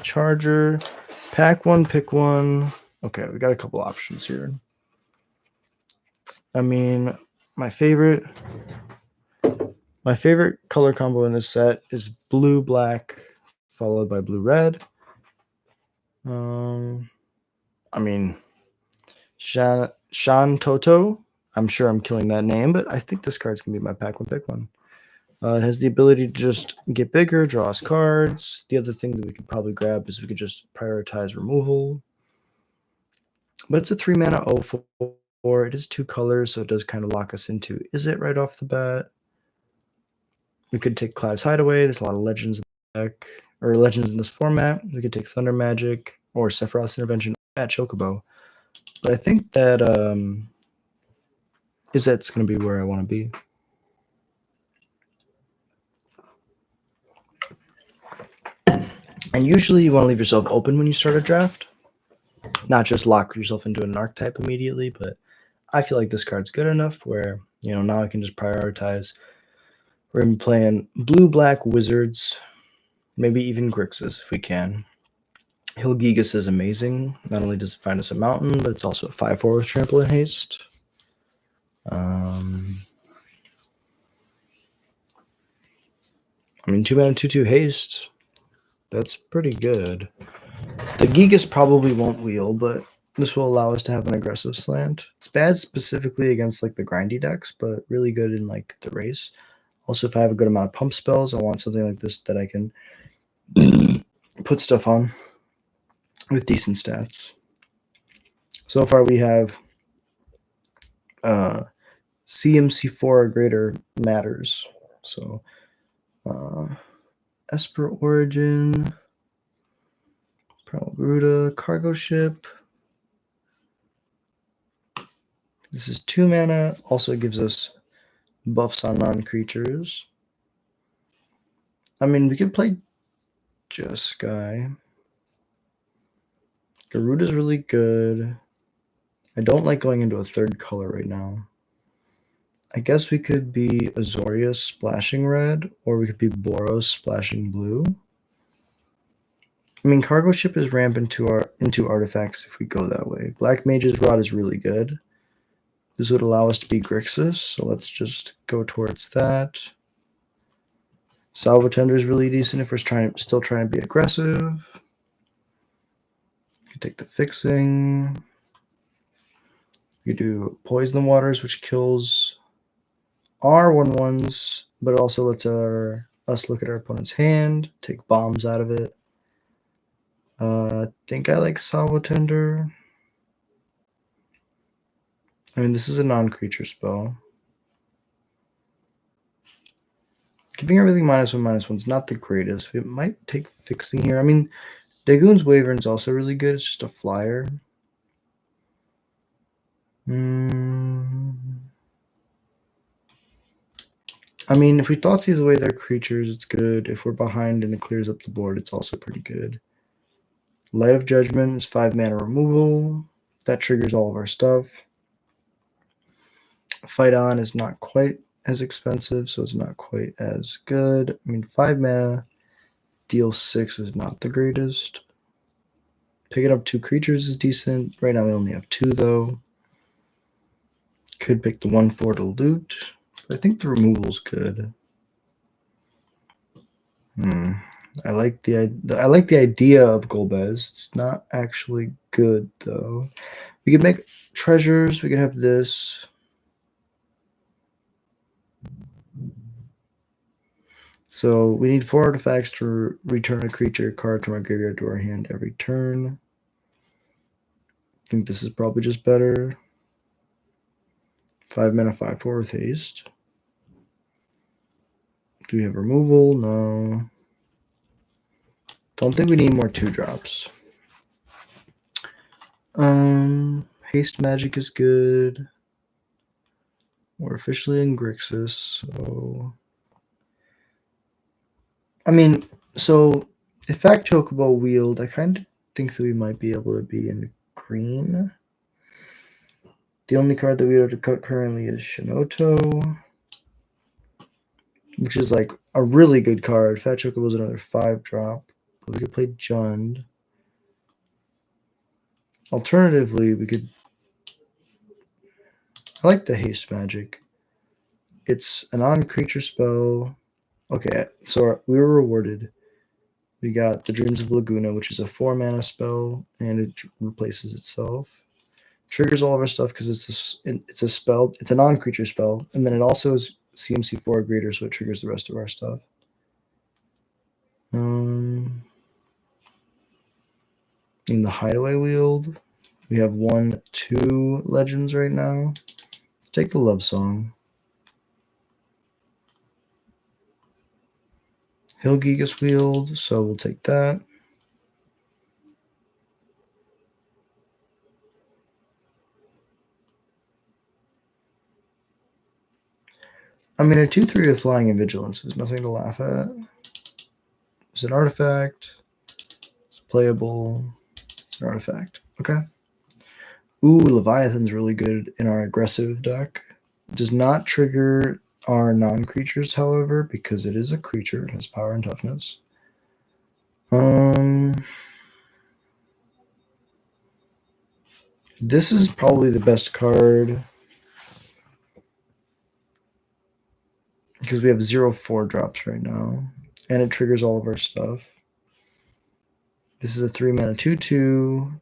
Charger. Pack one, pick one. Okay, we got a couple options here. I mean, my favorite color combo in this set is blue black followed by blue red. I mean, Shan Toto. I'm sure I'm killing that name, but I think this card's gonna be my pack one pick one. It has the ability to just get bigger, draw us cards. The other thing that we could probably grab is we could just prioritize removal. But it's a 3-mana 0/4. It is 2 colors, so it does kind of lock us into is it right off the bat. We could take Clive's Hideaway. There's a lot of legends in the deck, or legends in this format. We could take Thunder Magic or Sephiroth's Intervention at Chocobo. But I think that Izet's going to be where I want to be. And usually you want to leave yourself open when you start a draft. Not just lock yourself into an archetype immediately, but I feel like this card's good enough where, now I can just prioritize. We're going to be playing blue-black wizards, maybe even Grixis if we can. Hilgigas is amazing. Not only does it find us a mountain, but it's also a 5/4 with trample and haste. I mean, 2-mana 2/2 haste. That's pretty good. The Gigas probably won't wheel, but this will allow us to have an aggressive slant. It's bad specifically against like the grindy decks, but really good in like the race. Also, if I have a good amount of pump spells, I want something like this that I can put stuff on with decent stats. So far we have CMC4 or greater matters. So Esper Origin, Pralgruda, Cargo Ship. This is 2 mana. Also gives us buffs on non-creatures. I mean, we could play Jeskai. Garuda's really good. I don't like going into a third color right now. I guess we could be Azorius splashing red, or we could be Boros splashing blue. I mean, Cargo Ship is ramp into artifacts if we go that way. Black Mage's Rod is really good. This would allow us to be Grixis, so let's just go towards that. Salvo Tender is really decent if we're still trying to be aggressive. You can take the Fixing. You do Poison Waters, which kills our 1/1s, but also lets us look at our opponent's hand, take bombs out of it. I think I like Salvo Tender. I mean, this is a non-creature spell. Keeping everything -1/-1 is not the greatest. We might take Fixing here. I mean, Dagoon's Wyvern's also really good. It's just a flyer. I mean, if we Thoughtseize away their creatures, it's good. If we're behind and it clears up the board, it's also pretty good. Light of Judgment is 5 mana removal. That triggers all of our stuff. Fight On is not quite as expensive, so it's not quite as good. I mean, 5 mana, deal 6 is not the greatest. Picking up 2 creatures is decent. Right now we only have 2, though. Could pick the 1/4 to loot. I think the removal's good. I like the idea of Golbez. It's not actually good though. We could make treasures. We could have this. So we need 4 artifacts to return a creature card from our graveyard to our hand every turn. I think this is probably just better. 5 mana, 5/4 with haste. Do we have removal? No. Don't think we need more 2-drops. Haste Magic is good. We're officially in Grixis, so... I mean, so if Fact Chocobo wheeled, I kind of think that we might be able to be in green. The only card that we have to cut currently is Shinoto, which is like a really good card. Fat Chocobo is another 5-drop. We could play Jund. Alternatively, we could. I like the haste magic. It's a non-creature spell. Okay, so we were rewarded. We got the Dreams of Laguna, which is a 4-mana spell, and it replaces itself. Triggers all of our stuff because it's a spell. It's a non-creature spell, and then it also is CMC 4 or greater, so it triggers the rest of our stuff. In the Hideaway Wield, we have 1-2 legends right now. Take the Love Song. Hillgigas Wield, so we'll take that. I mean, a 2/3 with Flying and Vigilance is nothing to laugh at. It's an artifact. It's playable. It's an artifact. Okay. Ooh, Leviathan's really good in our aggressive deck. Does not trigger our non-creatures, however, because it is a creature. It has power and toughness. This is probably the best card because we have 0/4 drops right now, and it triggers all of our stuff. This is a 3-mana 2/2.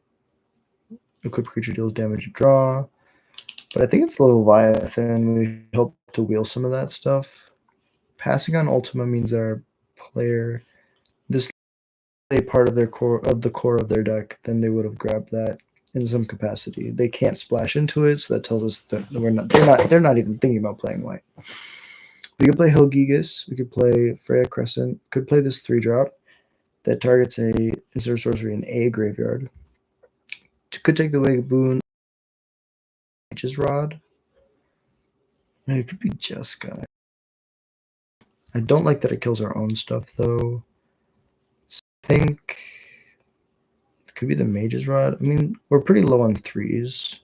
Equipped creature deals damage to draw. But I think it's the Leviathan. We hope to wheel some of that stuff. Passing on Ultima means our player this a part of their core of their deck, then they would have grabbed that in some capacity. They can't splash into it, so that tells us that they're not even thinking about playing white. We could play Hillgigas, we could play Freya Crescent, could play this 3-drop that targets a insert sorcery in a graveyard. Could take the Wake Boon, Mage's Rod. It could be Jessica. I don't like that it kills our own stuff though. So I think it could be the Mage's Rod. I mean, we're pretty low on 3s.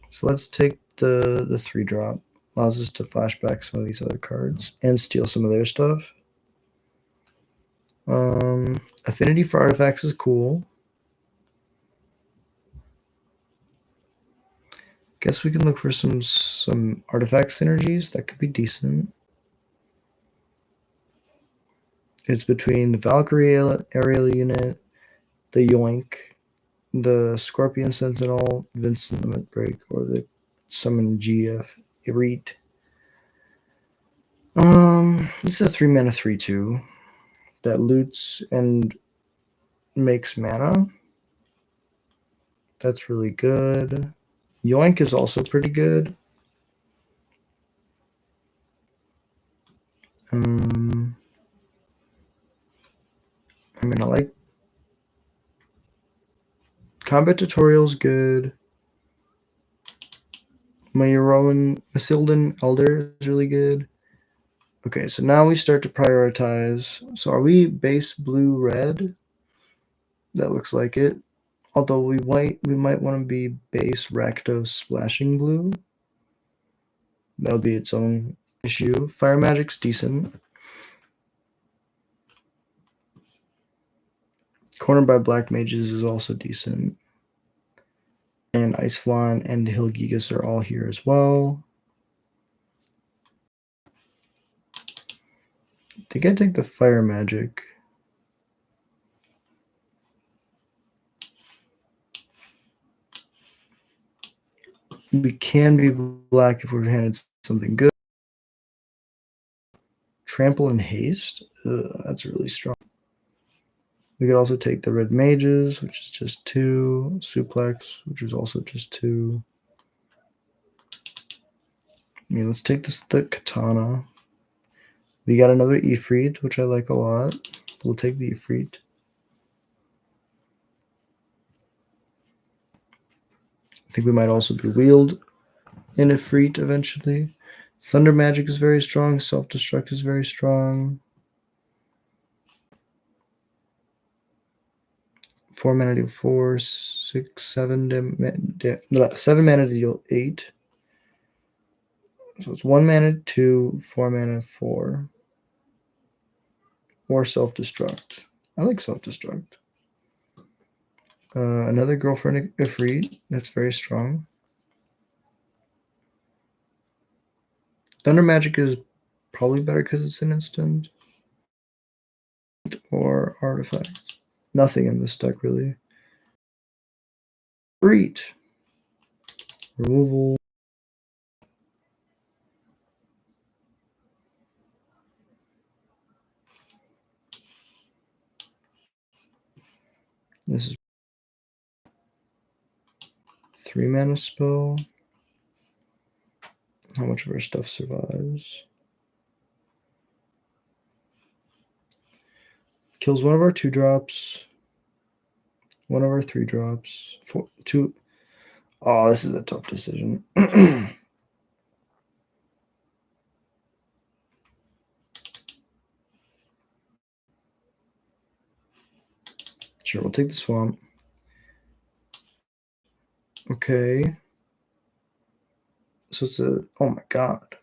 So let's take the 3-drop. Allows us to flashback some of these other cards and steal some of their stuff. Affinity for artifacts is cool. Guess we can look for some artifact synergies. That could be decent. It's between the Valkyrie aerial unit, the Yoink, the Scorpion Sentinel, Vincent Limit Break, or the Summon GF Irite. This is a 3-mana 3/2 that loots and makes mana. That's really good. Yoink is also pretty good. I mean, I like Combat Tutorial's good. Masildan Elder is really good. Okay, so now we start to prioritize. So are we base blue red? That looks like it. Although we might want to be base Rakdos splashing blue. That'll be its own issue. Fire Magic's decent. Cornered by Black Mages is also decent. And Iceflon and Hillgigas are all here as well. I think I take the Fire Magic. We can be black if we're handed something good. Trample and Haste? That's really strong. We could also take the Red Mages, which is just 2. Suplex, which is also just 2. I mean, let's take the Katana. We got another Ifrit, which I like a lot. We'll take the Ifrit. I think we might also be wheeled in Ifrit eventually. Thunder Magic is very strong. Self-Destruct is very strong. 4 mana deal 4, 6, 7, 7 mana to deal 8. So it's 1 mana 2, 4 mana 4. Or self-destruct. I like self-destruct. Another girlfriend Ifrit. That's very strong. Thunder Magic is probably better because it's an instant. Or artifact. Nothing in this deck, really. Ifrit. Removal. This is 3-mana spell. How much of our stuff survives? Kills one of our 2-drops. One of our 3-drops. 2. Oh, this is a tough decision. Sure, we'll take the swamp. Okay. So it's a... Oh my god.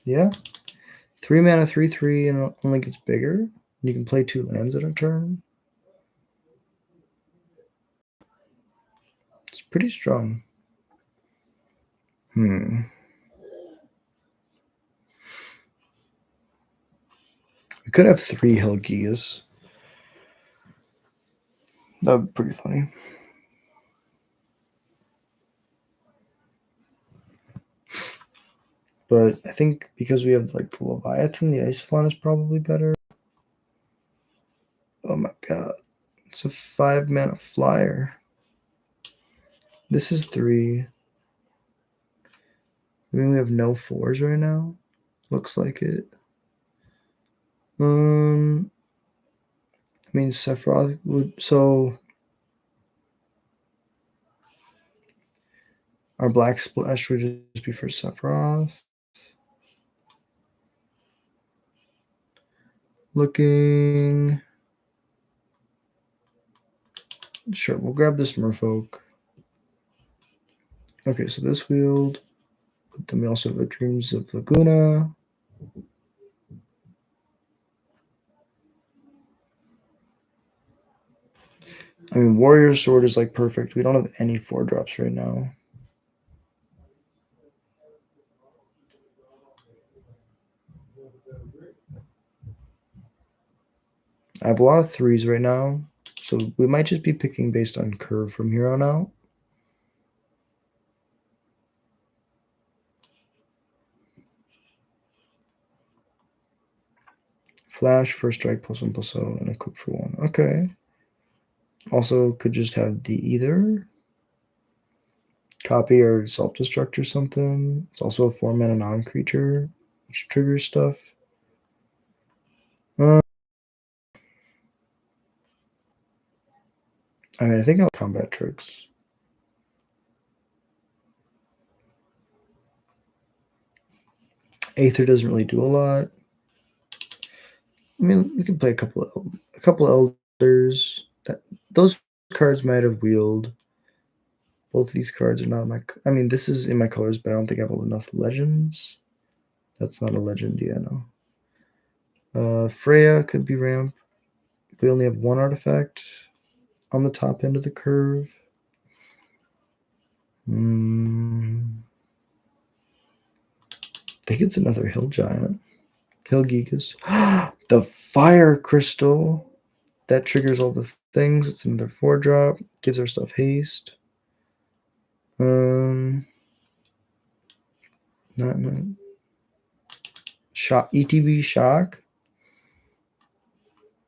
Yeah. 3-mana, 3/3, and it only gets bigger. You can play 2 lands at a turn. It's pretty strong. We could have 3 Helgias. That would be pretty funny. But I think because we have like the Leviathan, the Ice Flan is probably better. Oh my god. It's a 5-mana flyer. This is 3. I mean, we have no 4s right now. Looks like it. I mean, Sephiroth would... So... Our black splash would just be for Sephiroth. Looking... Sure, we'll grab this Merfolk. Okay, so this wield. But then we also have Dreams of Laguna. I mean, Warrior Sword is like perfect. We don't have any 4-drops right now. I have a lot of 3s right now, so we might just be picking based on curve from here on out. Flash, first strike, +1/+0, and equip for 1. Okay. Also, could just have the either. Copy or self-destruct or something. It's also a 4-mana non-creature, which triggers stuff. I mean, I think I'll combat tricks. Aether doesn't really do a lot. I mean, we can play a couple elders. Those cards might have wheeled. Both of these cards are not in my... I mean, this is in my colors, but I don't think I have enough legends. That's not a legend, yeah, no. Freya could be ramp. We only have 1 artifact on the top end of the curve. I think it's another Hill Giant. Hill Gigas. The Fire Crystal. That triggers all the things. It's another 4-drop. Gives our stuff haste. Not shock. ETB shock.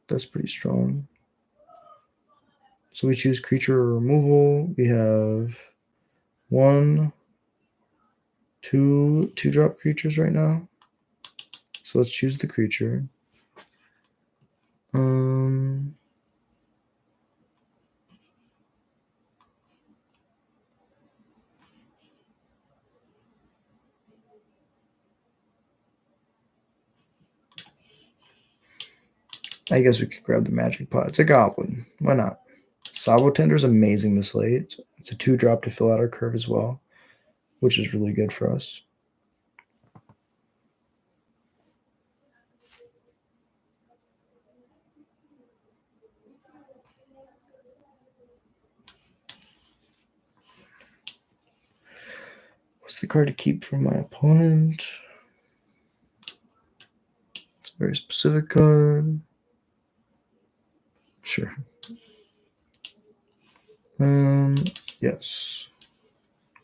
That's pretty strong. So we choose creature removal. We have 1, 2 2-drop creatures right now. So let's choose the creature. I guess we could grab the magic pot. It's a goblin. Why not? Sabo Tender is amazing this late. It's a 2-drop to fill out our curve as well, which is really good for us. What's the card to keep from my opponent? It's a very specific card. Sure. Yes.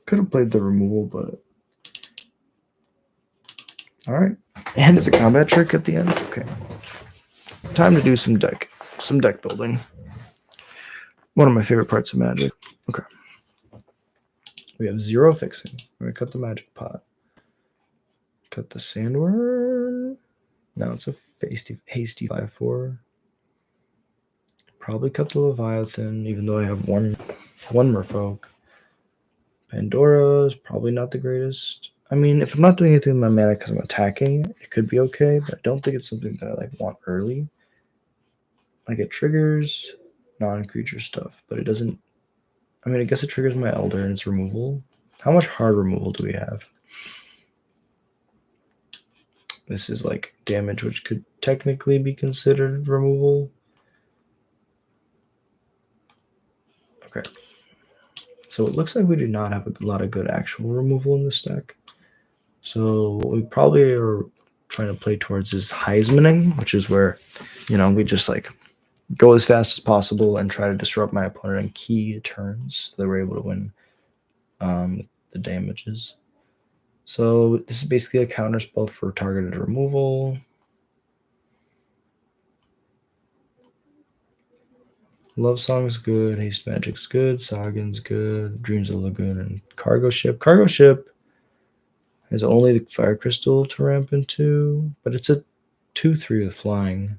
Could have played the removal, but all right. And it's a combat trick at the end. Okay. Time to do some deck building. One of my favorite parts of Magic. Okay. We have 0 fixing. We're gonna cut the Magic Pot. Cut the Sandworm. Now it's a hasty 5/4. Probably cut the Leviathan, even though I have one Merfolk. Pandora is probably not the greatest. I mean, if I'm not doing anything with my mana because I'm attacking, it could be okay, but I don't think it's something that I want early. I get triggers, non-creature stuff, but it doesn't. I mean, I guess it triggers my Elder and it's removal. How much hard removal do we have? This is like damage, which could technically be considered removal. Okay. So it looks like we do not have a lot of good actual removal in this deck. So what we probably are trying to play towards is Heismaning, which is where, we just like go as fast as possible and try to disrupt my opponent in key turns so that we're able to win the damages. So this is basically a counterspell for targeted removal. Love Song's good, Haste Magic's good, Sagan's good, Dreams of the Lagoon, and Cargo Ship. Cargo Ship has only the Fire Crystal to ramp into, but it's a 2/3 with flying.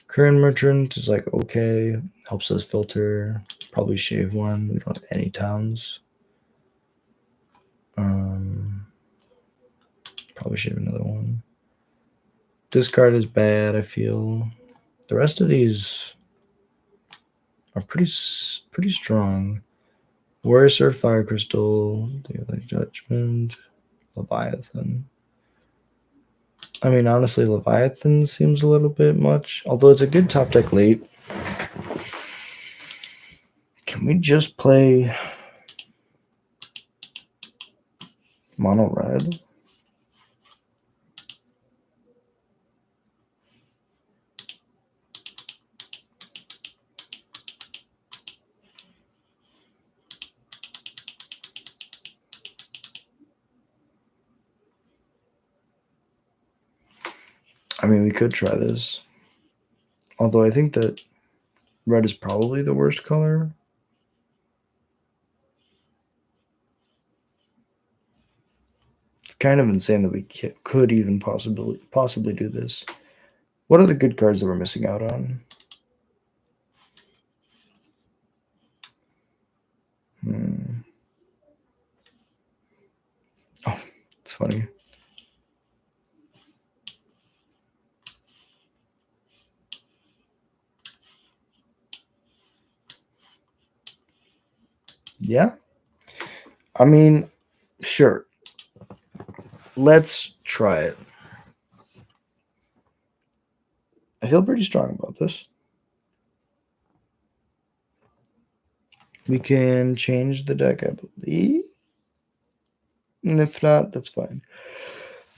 Current Merchant is like okay, helps us filter, probably shave one. We don't have any towns. Probably shave another one. This card is bad, I feel. The rest of these are pretty strong. Warrior Surf, Fire Crystal, Daily Judgment, Leviathan. I mean, honestly, Leviathan seems a little bit much, although it's a good top deck late. Can we just play mono red? I mean, we could try this. Although I think that red is probably the worst color. It's kind of insane that we could even possibly do this. What are the good cards that we're missing out on? Oh, it's funny. Yeah. I mean, sure. Let's try it. I feel pretty strong about this. We can change the deck, I believe. And if not, that's fine.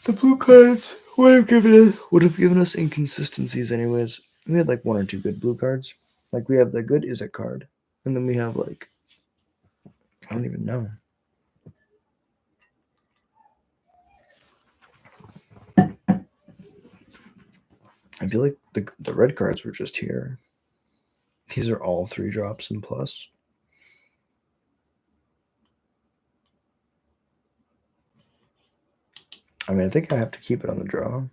The blue cards would have given us inconsistencies anyways. We had like 1 or 2 good blue cards. Like we have the good is a card. And then we have like I don't even know. I feel like the red cards were just here. These are all 3 drops and plus. I mean, I think I have to keep it on the draw.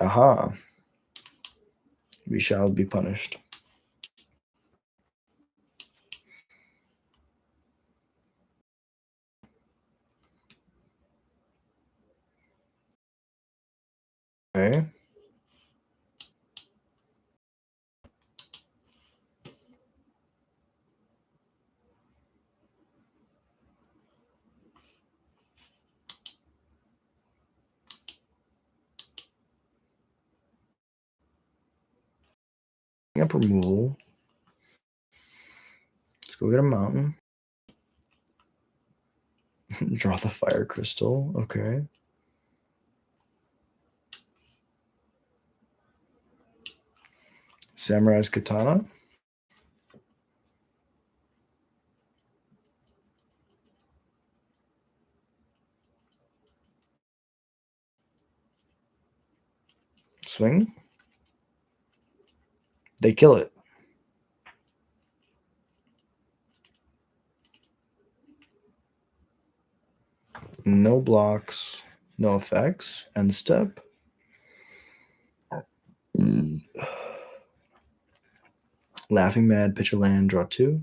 Aha. We shall be punished. Okay. Up removal. Let's go get a mountain. Draw the fire crystal. Okay. Samurai's katana. Swing. They kill it. No blocks, no effects. End step. Laughing Mad, pitch a land, draw 2.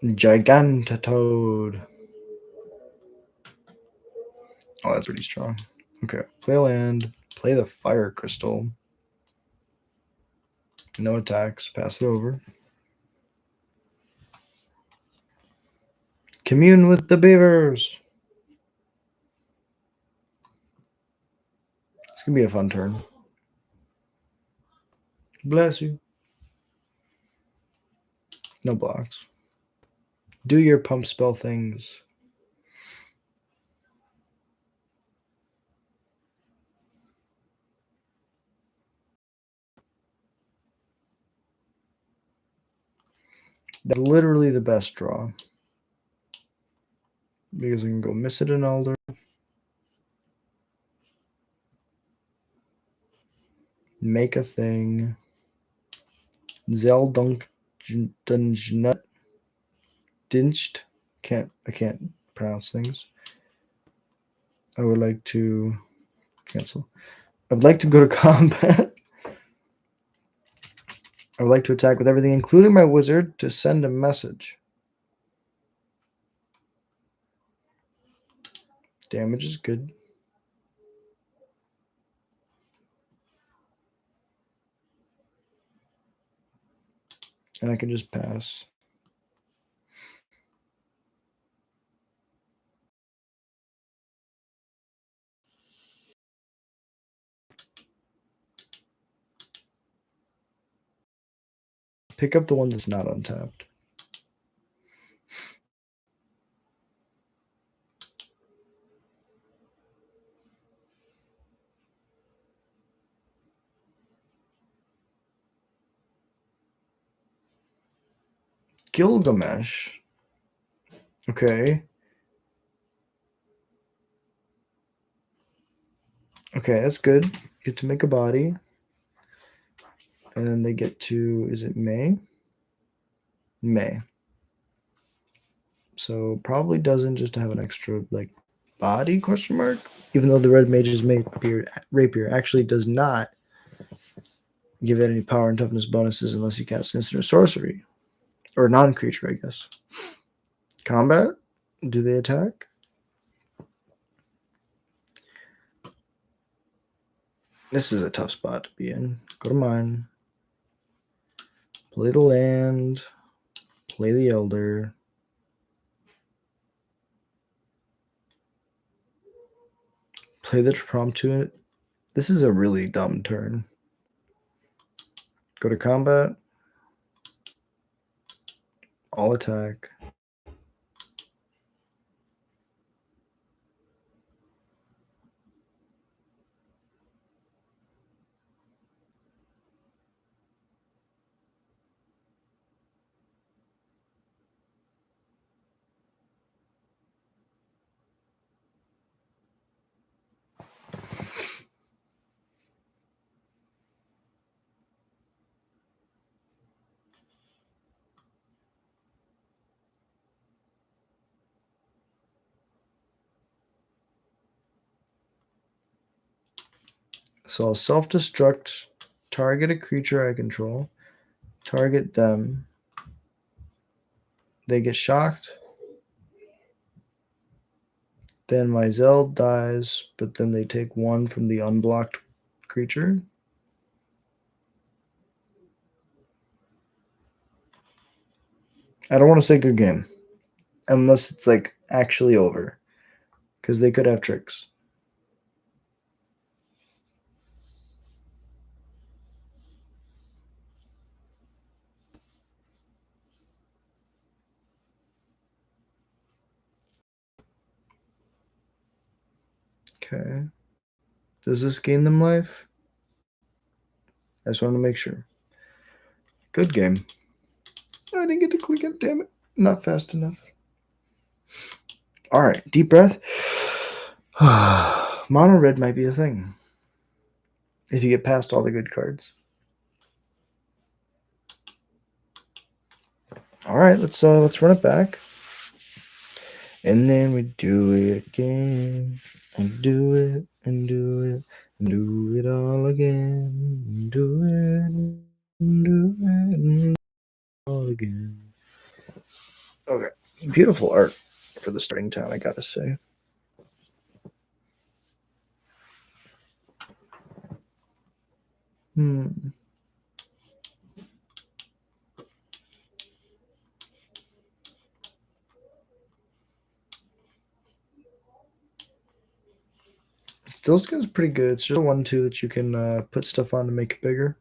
Gigantatoad. Oh, that's pretty strong. Okay, play a land, play the fire crystal. No attacks, pass it over. Commune with the beavers. It's gonna be a fun turn. Bless you. No blocks. Do your pump spell things. That's literally the best draw. Because I can go miss it an elder. Make a thing. Zeldunk Dungenut. Dinched. I can't pronounce things. I would like to cancel. I would like to go to combat. I would like to attack with everything, including my wizard, to send a message. Damage is good. And I can just pass. Pick up the one that's not untapped. Gilgamesh. Okay. Okay, that's good. Get to make a body. And then they get to, is it May? May. So probably doesn't just have an extra like body question mark, even though the red mage's rapier actually does not give it any power and toughness bonuses unless you cast instant or sorcery. Or non-creature, I guess. Combat? Do they attack? This is a tough spot to be in. Go to mine. Play the land. Play the elder. Play the prompt to it. This is a really dumb turn. Go to combat. All attack. So I'll self-destruct, target a creature I control, target them. They get shocked. Then my Zeld dies, but then they take 1 from the unblocked creature. I don't want to say good game. Unless it's like actually over. Because they could have tricks. Okay. Does this gain them life? I just want to make sure. Good game. I didn't get to click it, damn it. Not fast enough. Alright, deep breath. Mono red might be a thing. If you get past all the good cards. Alright, let's run it back. And then we do it again. And do it and do it and do it all again. And do it and do it and do it all again. Okay. Beautiful art for the starting town, I gotta say. Still is pretty good. It's just a 1-2 that you can put stuff on to make it bigger.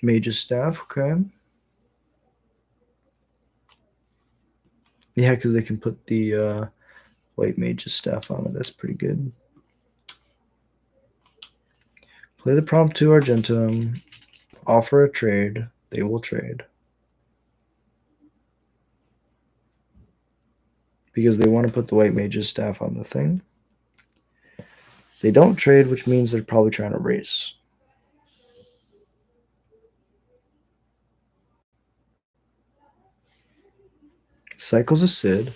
Mage's Staff, okay. Yeah, because they can put the white Mage's Staff on it. That's pretty good. Play the prompt to Argentum. Offer a trade. They will trade. Because they want to put the white Mage's Staff on the thing. They don't trade, which means they're probably trying to race. Cycles a Sid.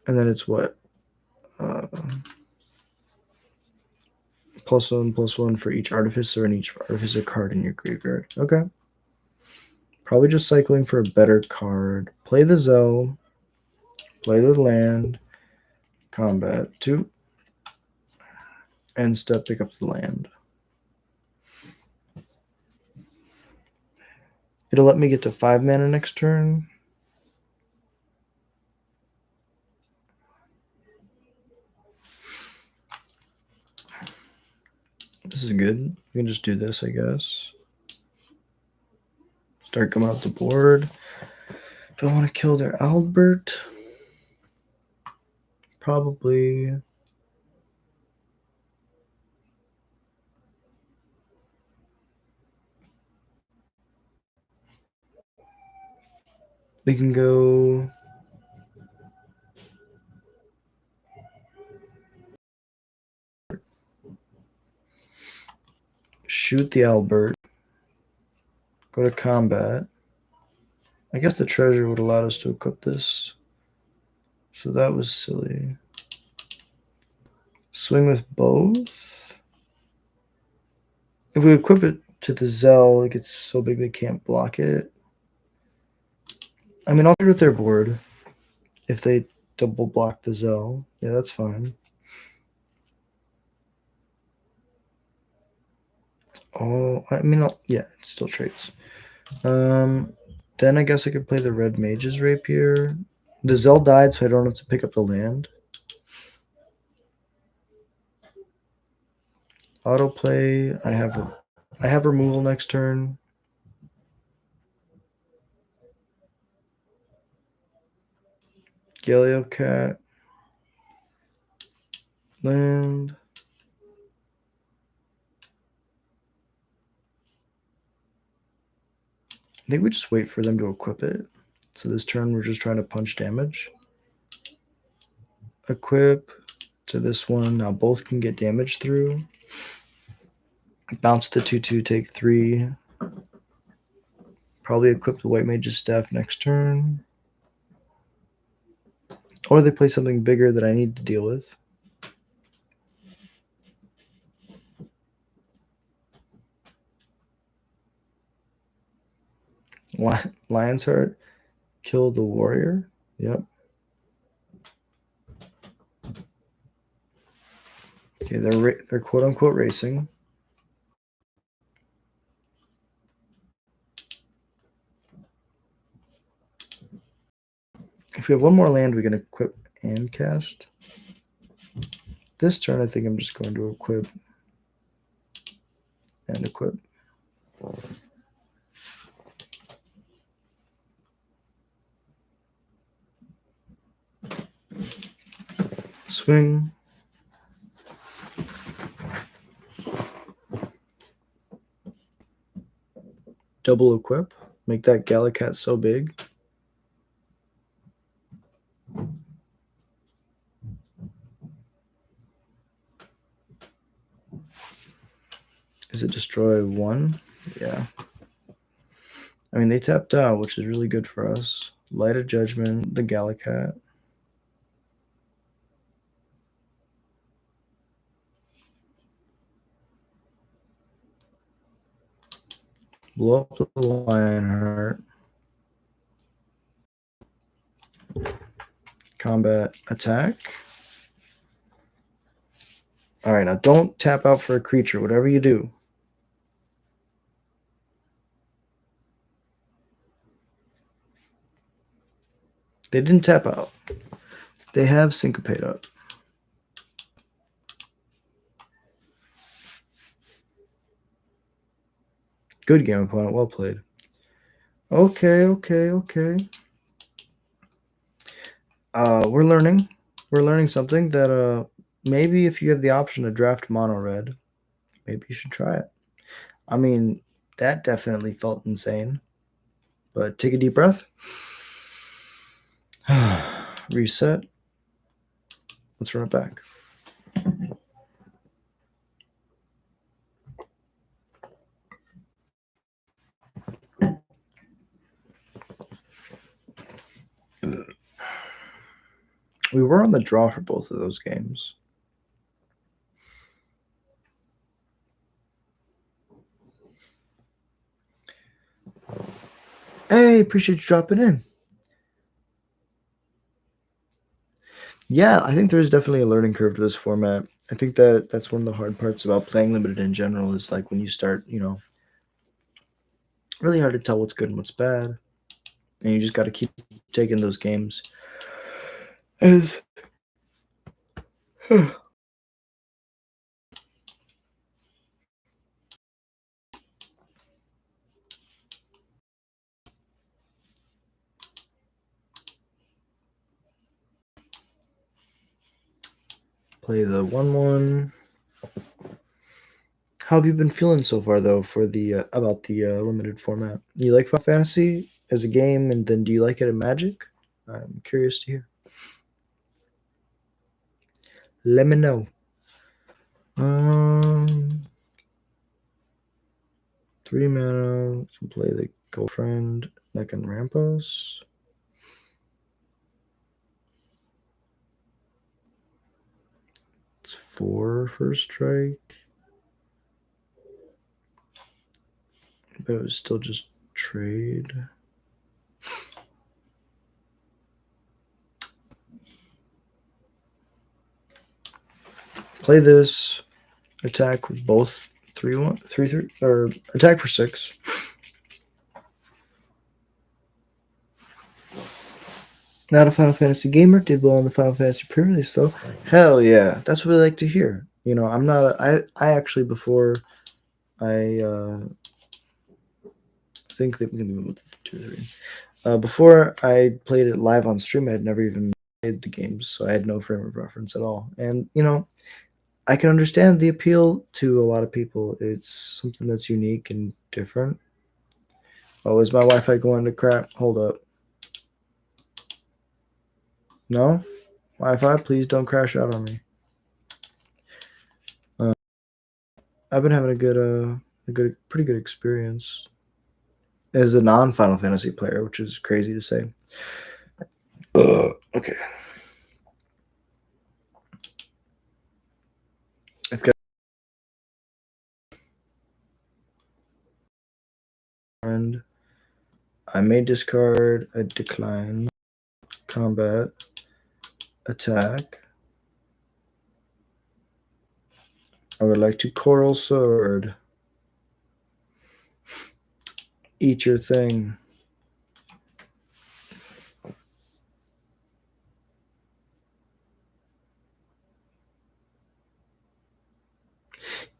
And then it's what? +1/+1 for each Artificer and each Artificer card in your graveyard. Okay. Probably just cycling for a better card. Play the Zell. Play the land. Combat 2. End step, pick up the land. It'll let me get to 5 mana next turn. This is good. We can just do this, I guess. Start coming off the board. Do I want to kill their Albert? Probably. We can go. Shoot the Albert. Go to combat. I guess the treasure would allow us to equip this. So that was silly. Swing with both. If we equip it to the Zell, it gets so big they can't block it. I mean, I'll do it with their board. If they double block the Zell, yeah, that's fine. Oh, I mean, yeah, it still trades. Then I guess I could play the red Mage's Rapier. The Zell died, so I don't have to pick up the land. Autoplay. I have removal next turn. Galio Cat. Land. I think we just wait for them to equip it. So this turn we're just trying to punch damage. Equip to this one. Now both can get damage through. Bounce the 2/2, take 3. Probably equip the white Mage's Staff next turn. Or they play something bigger that I need to deal with. Lion's Heart. Kill the warrior. Yep. Okay, they're quote unquote racing. If we have one more land, we can equip and cast. This turn, I think I'm just going to equip and equip. Swing. Double equip. Make that Galacat so big. Does it destroy one? Yeah. I mean, they tapped out, which is really good for us. Light of Judgment, the Galacat. Blow up the Lionheart. Combat attack. All right, now don't tap out for a creature, whatever you do. They didn't tap out. They have Syncopate up. Good game, opponent. Well played. Okay. We're learning. We're learning something that maybe if you have the option to draft mono red, maybe you should try it. I mean, that definitely felt insane. But take a deep breath. Reset. Let's run it back. We were on the draw for both of those games. Hey, appreciate you dropping in. Yeah, I think there's definitely a learning curve to this format. I think that's one of the hard parts about playing limited in general is like when you start, really hard to tell what's good and what's bad. And you just got to keep taking those games as play the 1/1. How have you been feeling so far, though, for the about the limited format? You like Final Fantasy as a game, and then do you like it in Magic? I'm curious to hear. Let me know. 3 mana. Can play the Girlfriend, Neck and Rampos. It's 4 first strike. But it was still just trade. Play this. Attack with both 3/1, 3/3, or attack for 6. Not a Final Fantasy gamer. Did well on the Final Fantasy pre-release though. Hell yeah, that's what I like to hear. I'm not. I actually before I think that we can move to 2 3. Before I played it live on stream, I had never even played the games, so I had no frame of reference at all. And I can understand the appeal to a lot of people. It's something that's unique and different. Oh, is my Wi-Fi going to crap? Hold up. No? Wi-Fi, please don't crash out on me. I've been having pretty good experience as a non-Final Fantasy player, which is crazy to say. Okay. It's got and I may discard a decline, combat, attack. I would like to Coral Sword. Eat your thing.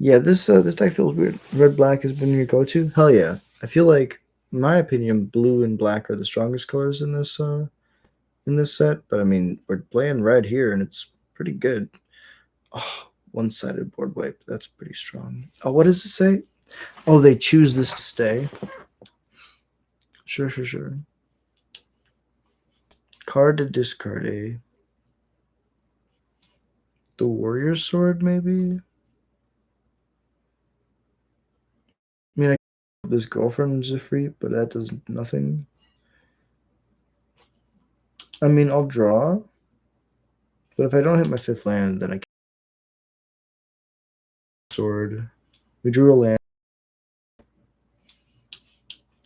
Yeah, this deck feels weird. Red black has been your go-to. Hell yeah. I feel like, in my opinion, blue and black are the strongest colors in this set. But I mean, we're playing red here, and it's pretty good. Oh, one-sided board wipe. That's pretty strong. Oh, what does it say? Oh, they choose this to stay. Sure. Card to discard a. The warrior's sword, maybe. I mean, this girlfriend is a free, but that does nothing. I mean, I'll draw, but if I don't hit my 5th land, then I can sword. We drew a land.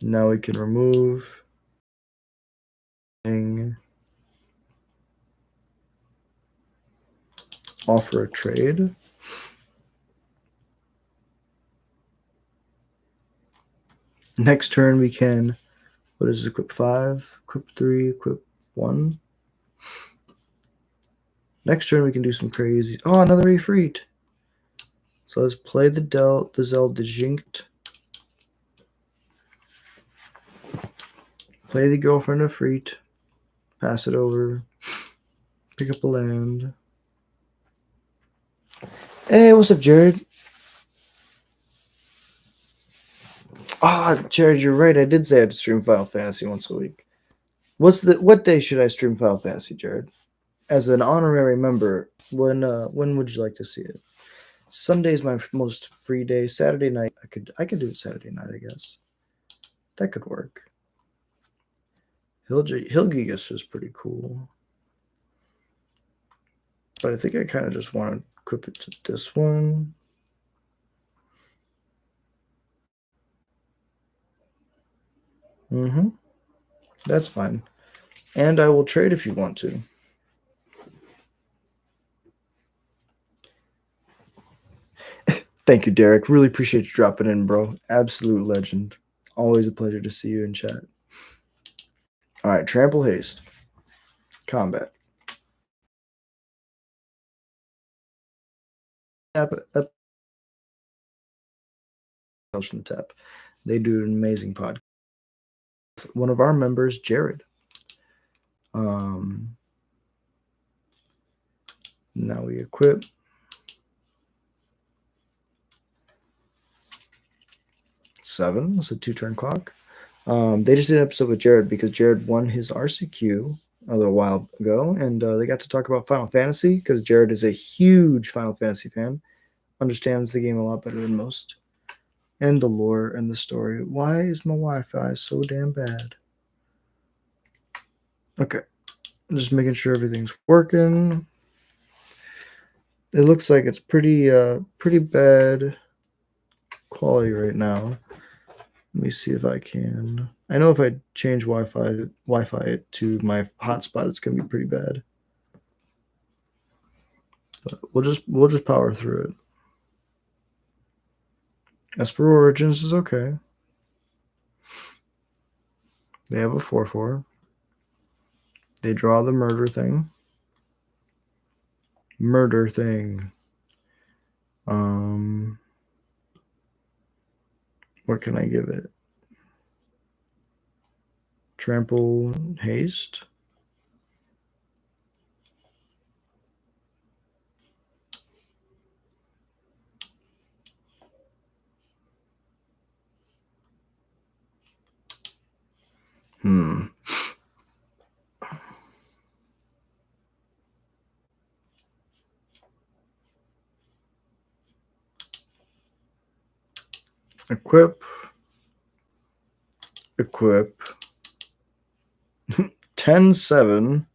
Now we can remove. Offer a trade. Next turn we can. What is it? Equip 5, equip 3, equip 1. Next turn we can do some crazy. Oh, another Ifrit. So let's play the Zelda Jinkt. Play the girlfriend of Freet. Pass it over. Pick up a land. Hey, what's up, Jared? Jared, you're right. I did say I'd stream Final Fantasy once a week. What day should I stream Final Fantasy, Jared? As an honorary member, when would you like to see it? Sunday is my most free day. Saturday night, I could do it Saturday night, I guess. That could work. Hilgigas is pretty cool. But I think I kind of just want to equip it to this one. That's fine. And I will trade if you want to. Thank you, Derek. Really appreciate you dropping in, bro. Absolute legend. Always a pleasure to see you in chat. All right, trample haste. Combat. Tap. From the tap. They do an amazing podcast. One of our members, Jared. Now we equip. Seven. It's a 2-turn clock. They just did an episode with Jared because Jared won his RCQ a little while ago, and they got to talk about Final Fantasy because Jared is a huge Final Fantasy fan, understands the game a lot better than most, and the lore and the story. Why is my Wi-Fi so damn bad? Okay, I'm just making sure everything's working. It looks like it's pretty bad quality right now. Let me see if I can. I know if I change Wi-Fi to my hotspot, it's gonna be pretty bad. But we'll just power through it. Esper Origins is okay. They have a 4/4. They draw the murder thing. What can I give it? Trample haste. Equip. 10/7.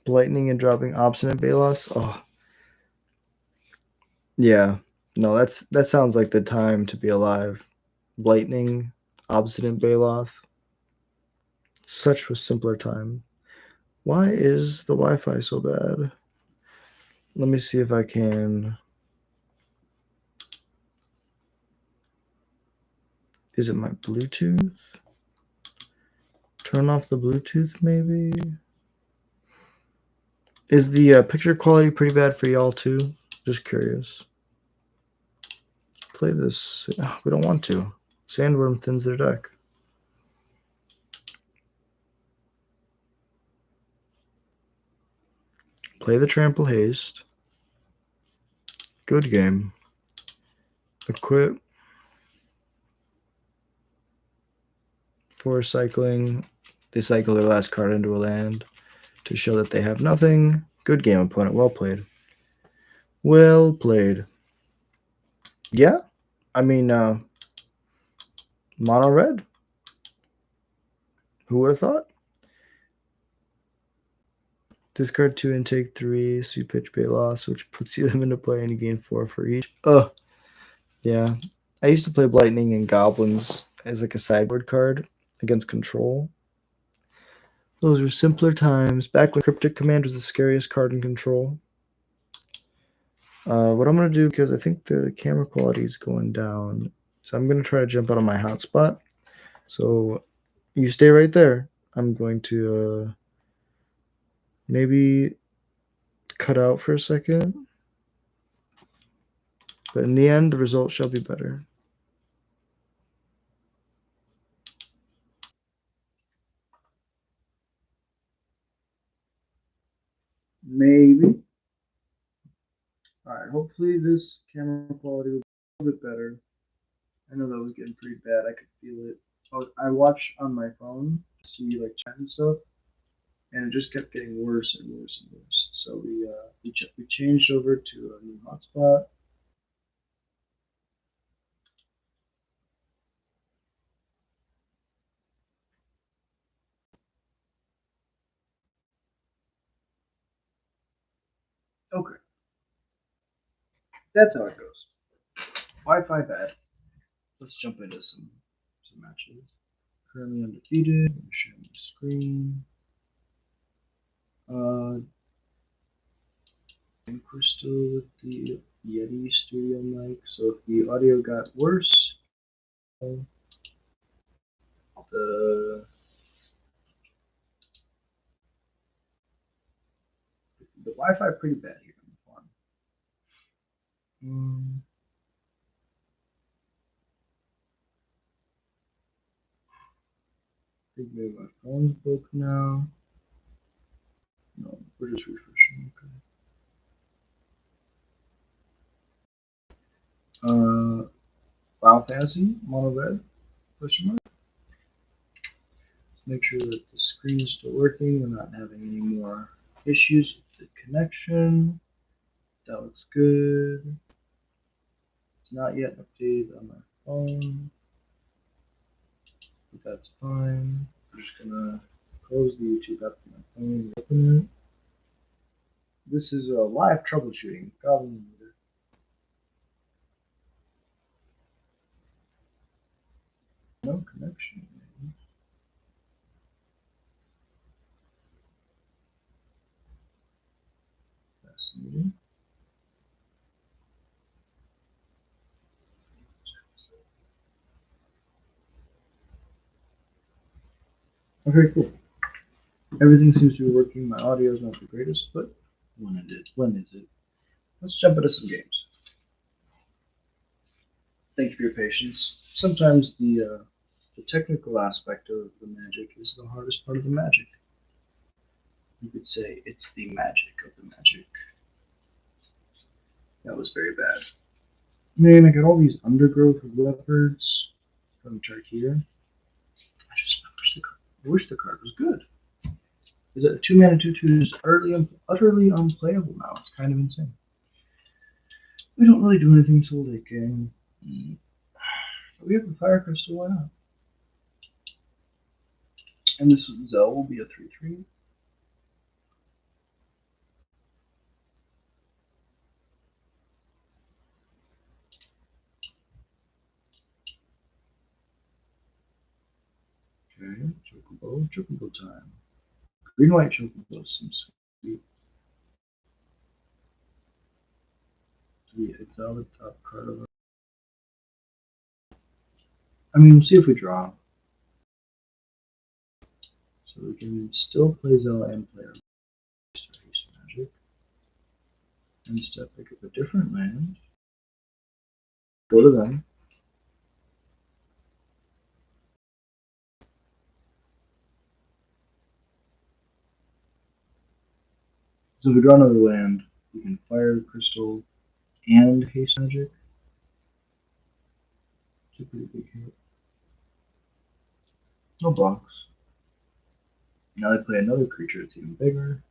Lightning and dropping Obstinate Balos. Oh. Yeah. No, that sounds like the time to be alive. Lightning, Obstinate Baloth. Such a simpler time. Why is the Wi-Fi so bad? Let me see if I can. Is it my Bluetooth? Turn off the Bluetooth, maybe? Is the picture quality pretty bad for y'all too? Just curious. play this. We don't want to. Sandworm thins their deck. Play the Trample Haste. Good game. Equip. For cycling. They cycle their last card into a land to show that they have nothing. Good game, opponent. Well played. Well played. Yeah. I mean, mono red. Who would have thought? Discard 2 and take 3, so you pitch pay loss, which puts them into play and you gain 4 for each. Ugh. Yeah. I used to play Lightning and Goblins as like a sideboard card against control. Those were simpler times. Back when Cryptic Command was the scariest card in control. What I'm going to do, because I think the camera quality is going down, so I'm going to try to jump out of my hotspot. So you stay right there. I'm going to maybe cut out for a second. But in the end, the result shall be better. Maybe. Alright, hopefully this camera quality will be a little bit better. I know that was getting pretty bad. I could feel it. I watched on my phone to see like chat and stuff, and it just kept getting worse and worse and worse. So we changed over to a new hotspot. Okay, that's how it goes. Wi-Fi bad. Let's jump into some matches. Currently undefeated. I'm sharing my screen. Crystal with the Yeti studio mic. So if the audio got worse, the Wi-Fi pretty bad here on the farm. I think maybe my phone's broke now. No, we're just refreshing. Okay. Final Fantasy, mono red, question mark. Let's make sure that the screen is still working. We're not having any more issues with the connection. That looks good. It's not yet updated on my phone, but that's fine. I'm just gonna close the YouTube app on my phone and open it. This is a live troubleshooting problem. No connection. Fascinating. Okay, cool. Everything seems to be working. My audio is not the greatest, but when is it? Let's jump into some games. Thank you for your patience. Sometimes the technical aspect of the magic is the hardest part of the magic. You could say it's the magic of the magic. That was very bad. Man, I got all these undergrowth of leopards from Tarkia. I wish the card was good. Is it a 2-mana 2/2 is utterly unplayable now? It's kind of insane. We don't really do anything so late game. But we have the Fire Crystal, why not? And this Zell will be a 3/3. Okay, Chocobo time. Green white Chocobo seems sweet. We exile the top card of our. I mean, we'll see if we draw. So we can still play Zell and play our magic. Instead, pick up a different land. go to them. So if we draw another land, we can fire crystal and haste magic. It's a pretty big hit. No blocks. Now they play another creature that's even bigger.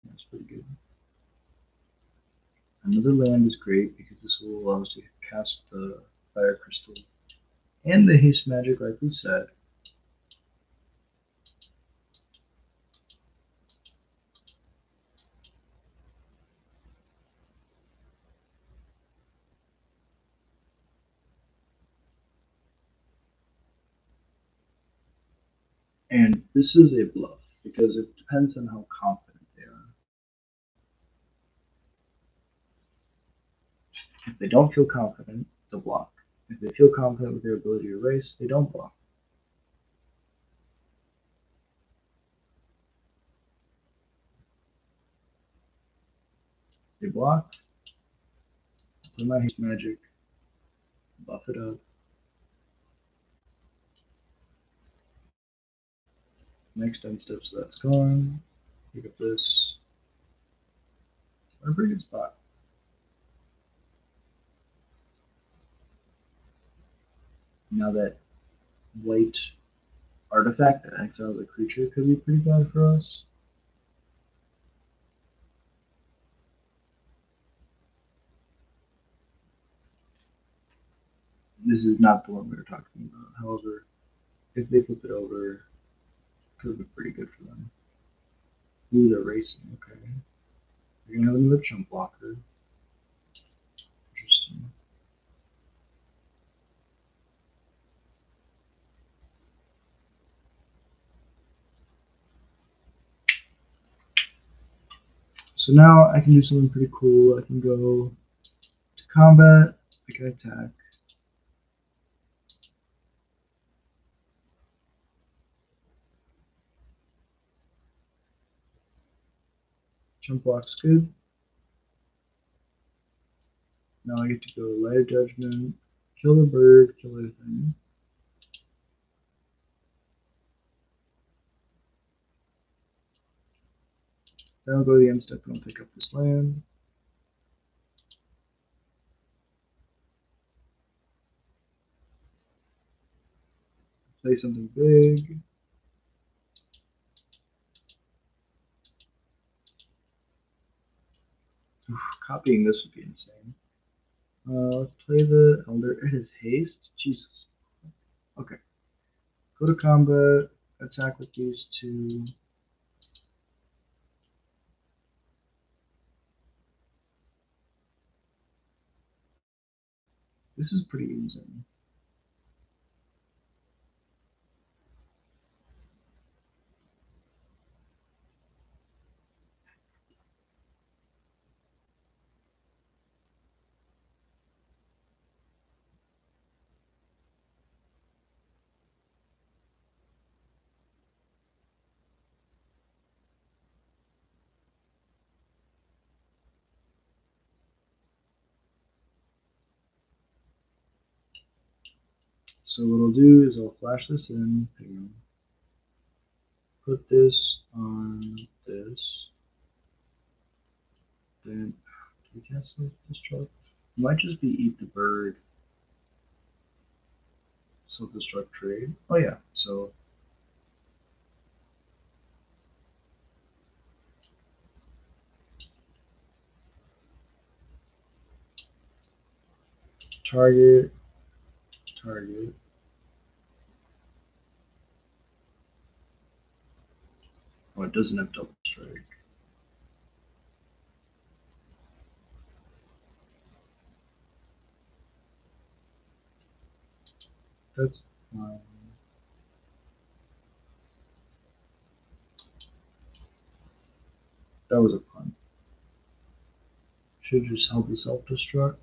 That's pretty good. Another land is great because this will allow us to cast the fire crystal and the haste magic like we said. And this is a bluff because it depends on how confident they are. If they don't feel confident, they'll block. If they feel confident with their ability to erase, they don't block. They block, play my haste magic, buff it up. Next end steps so that's gone. Pick up this. We're in a pretty good spot. Now that white artifact that exiles a creature could be pretty bad for us. This is not the one we were talking about. However, if they flip it over, it could be pretty good for them. Ooh, they're racing. Okay. They're gonna have another chump blocker. Interesting. So now I can do something pretty cool. I can go to combat. I can attack. Chump block's good. Now I get to go Light of Judgment, kill the bird, kill everything. Then I'll go to the end step and I'll pick up this land. Play something big. Oof, copying this would be insane. Let's play the Elder. It is haste. Jesus. Okay. Go to combat. Attack with these two. This is pretty insane. So what I'll do is I'll flash this in. Put this on this. Then can we cancel destruct? It might just be eat the bird. Self-destruct trade. Oh yeah. So target, target. Oh, it doesn't have double strike. That's fine. That was a pun. Should just help the self-destruct.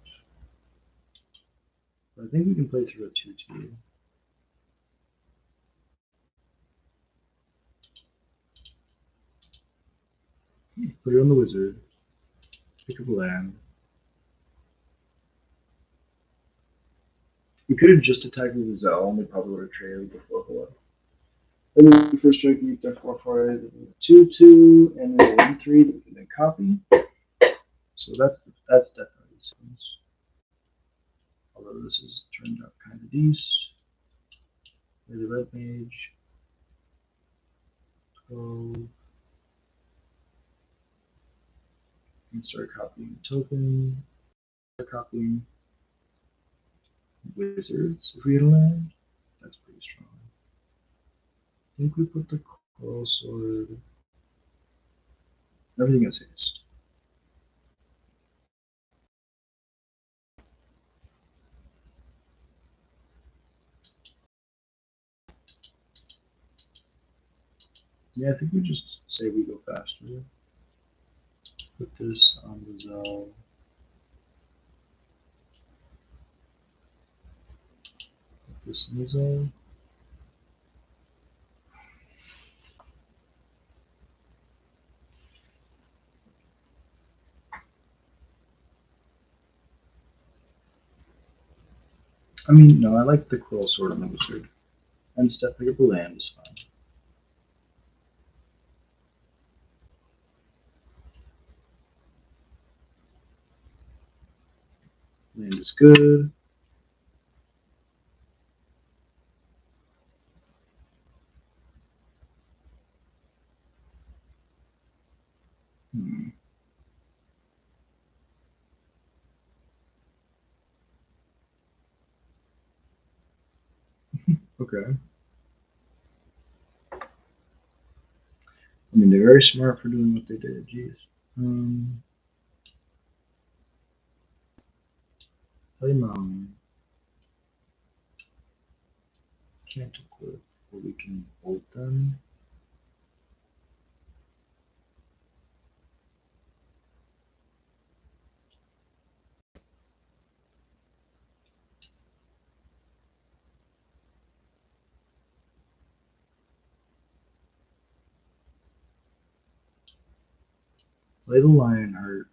But I think we can play through a 2-2. Put it on the wizard. Pick up a land. We could have just attacked with the Zell, and we probably would have traded before 4. Then we first strike with their 4/4, then 2/2, and then 1/3 that we can then copy. So that's definitely sense. Although this has turned out kind of decent. There's a red mage. 12. And start copying the token. Start copying wizards if we get a land. That's pretty strong. I think we put the coral sword. Everything is haste. Yeah, I think we just say we go faster. Put this on the Zell. Put this in the Zell. I mean, no, I like the coral sword on the wizard. And stepping up a land is fine. Land is good. Okay. I mean, they're very smart for doing what they did. Jeez. Play mom. Can't equip, but we can bolt them. Play the Lionheart.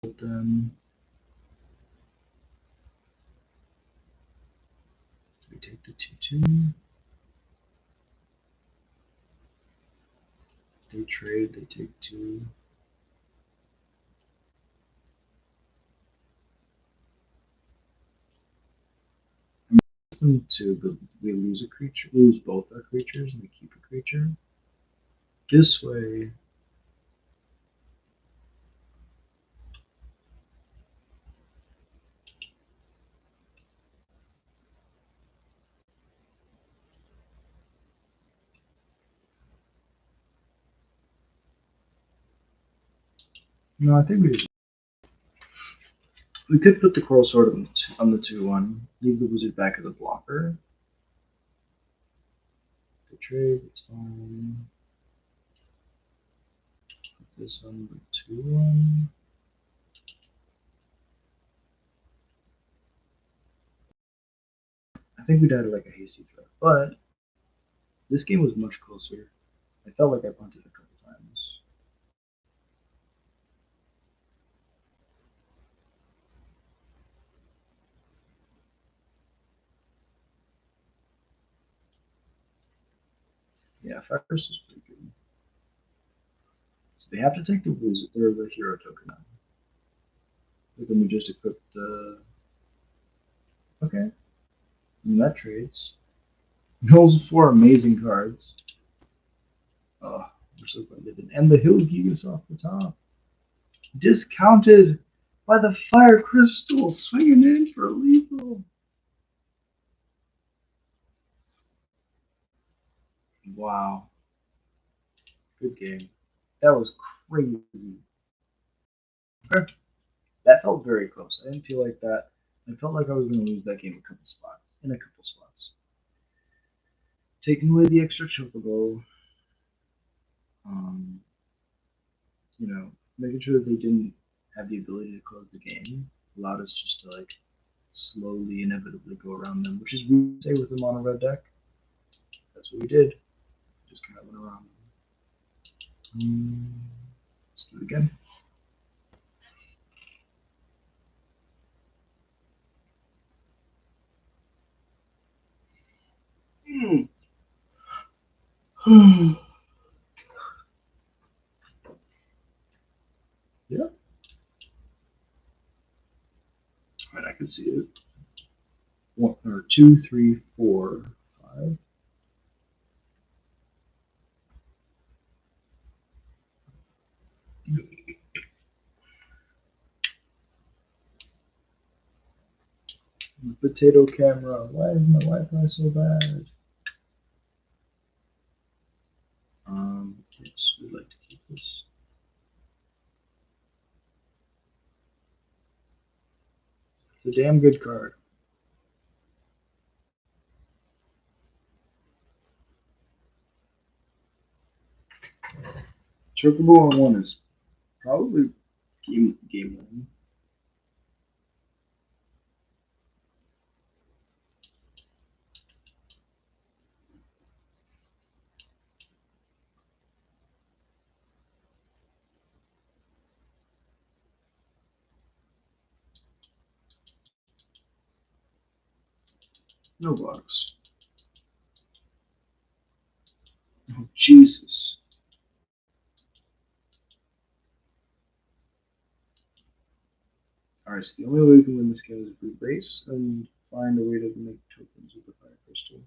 Bolt them. We take the 2/2. They trade. They take 2. Them 2, but we lose a creature. Lose both our creatures, and we keep a creature. This way. No, I think we could put the coral sword on the 2/1. Leave the wizard back as a blocker. They trade. It's fine. Put this on the 2/1. I think we died like a hasty throw, but this game was much closer. I felt like I punted a couple times. Yeah, Fires is pretty good. So they have to take the wizard or the hero token now. But then we just equip the. Okay. And that trades. Those 4 amazing cards. Oh, we're so glad they didn't. And the Hill Gigas off the top. Discounted by the Fire Crystal, swinging in for lethal. Wow. Good game. That was crazy. That felt very close. I didn't feel like that. I felt like I was going to lose that game in a couple spots. Taking away the extra chocobo, um, making sure that they didn't have the ability to close the game allowed us just to like slowly, inevitably go around them, which is we say with the mono red deck. That's what we did. Just kind of went around them. Let's do it again. Yeah, right, I can see it. One or two, three, four, five. Potato camera. Why is my Wi-Fi so bad? Yes, we'd like to keep this. It's a damn good card. Chocobo on one is probably game winning. No blocks. Oh, Jesus. Alright, so the only way we can win this game is if we race and find a way to make tokens with the fire crystal.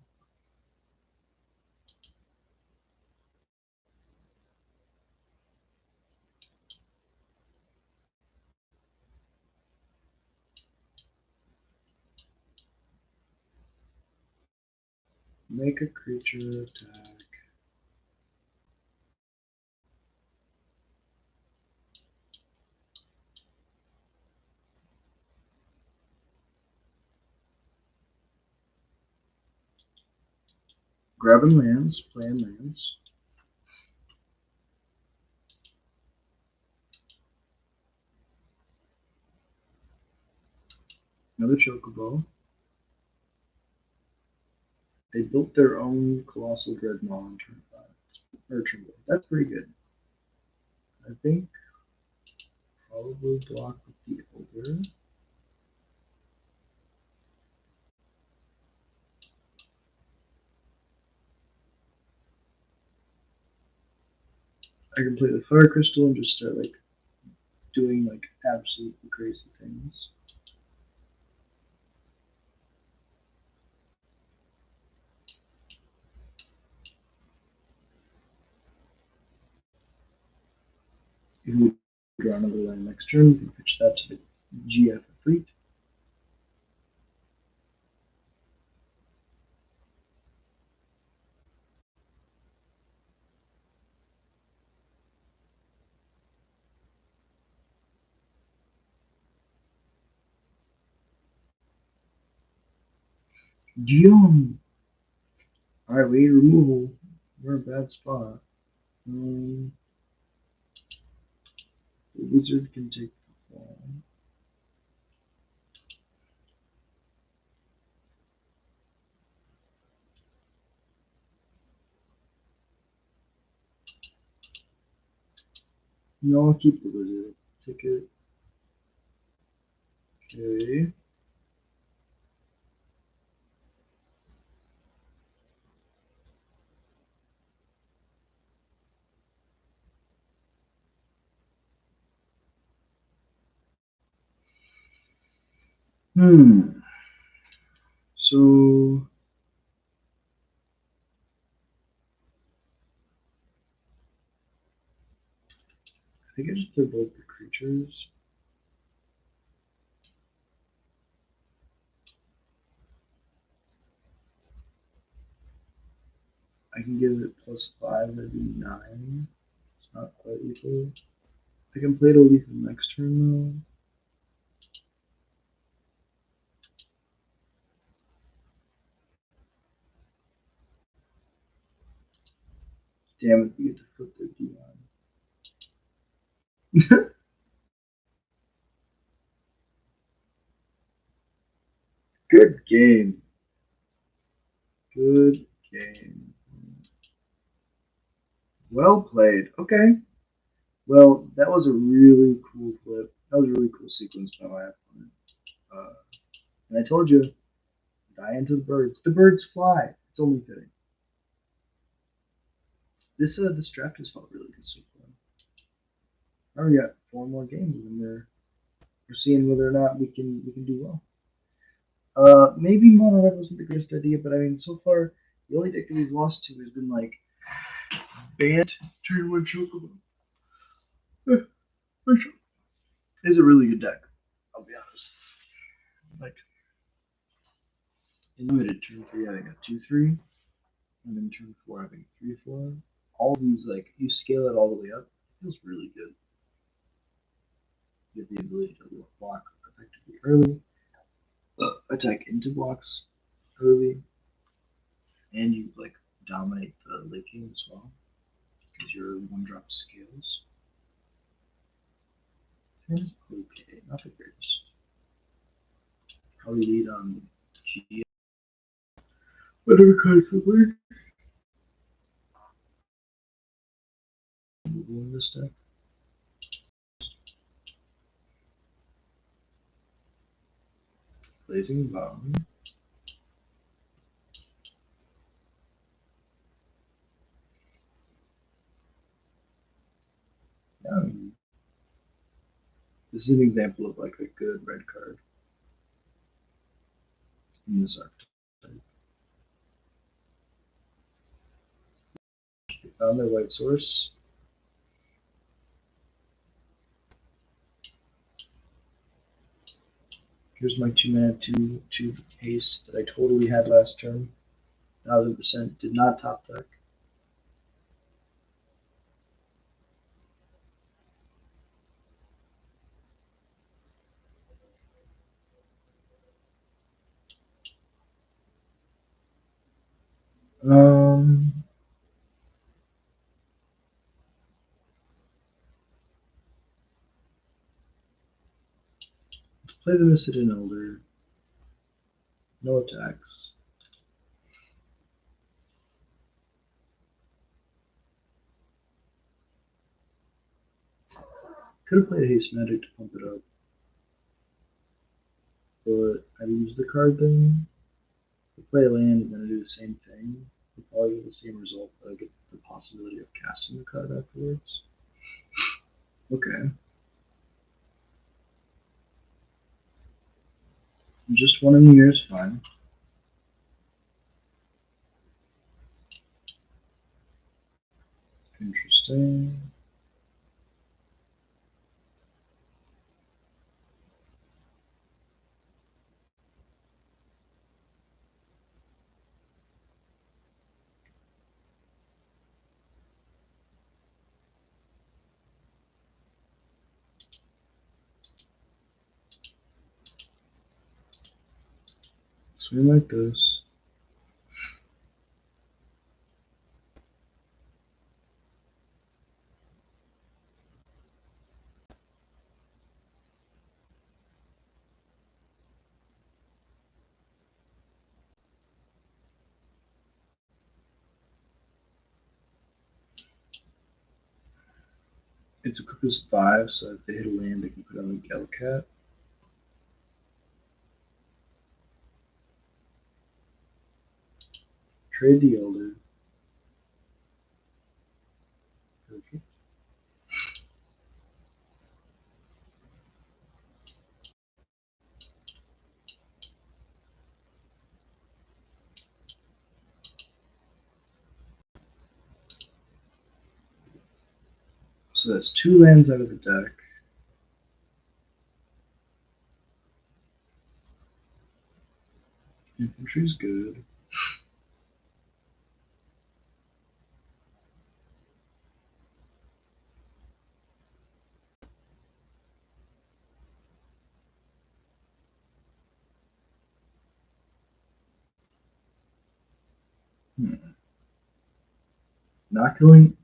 Make a creature attack. Grabbing lands, playing lands. Another chocobo. They built their own colossal dreadnought on turn 5. Or turn 4. That's pretty good. I think probably block with the ogre. I can play the fire crystal and just start like doing like absolutely crazy things. If we draw another land next turn, we can pitch that to the GF fleet. Yum! Alright, we need removal. We're in a bad spot. The wizard can take the fall. No, I'll keep the wizard. Take it. Okay. So I think I just play both the creatures. I can give it +5, that'd be 9. It's not quite equal. I can play to leave the next turn though. Damn it, we get to flip their D on. Good game. Good game. Well played. Okay. Well, that was a really cool flip. That was a really cool sequence by my opponent. Uh, and I told you, die into the birds. The birds fly. It's only fitting. this draft has felt really good so far. I already got 4 more games, and we're seeing whether or not we can do well. Maybe mono red wasn't the greatest idea, but I mean, so far the only deck that we've lost to has been like Band Turn One Chocobo. It's a really good deck. I'll be honest. Like in limited turn 3 having a 2/3, and then turn 4 having a 3/4. All these like you scale it all the way up, it feels really good. You have the ability to block effectively early, attack into blocks early, and you like dominate the late game as well because you're 1-drop scales. It's okay, not the greatest. Probably lead on G. Whatever cards would work. In this deck. Blazing Bomb. This is an example of like a good red card in this archetype. They found their white source. Here's my 2-mana 2/2 haste that I totally had last turn. 1000% did not top deck. Play the Misted Elder. No attacks. Could have played Haste Magic to pump it up, but I use the card then. If I play a land and then I do the same thing, I'll probably get the same result, but I get the possibility of casting the card afterwards. Okay. Just one in the year is fine. Interesting. Swing like this. It's equipped as 5, so if they hit a land, they can put on the Gelcat. Trade the Elder. Okay. So that's 2 lands out of the deck. Infantry's good.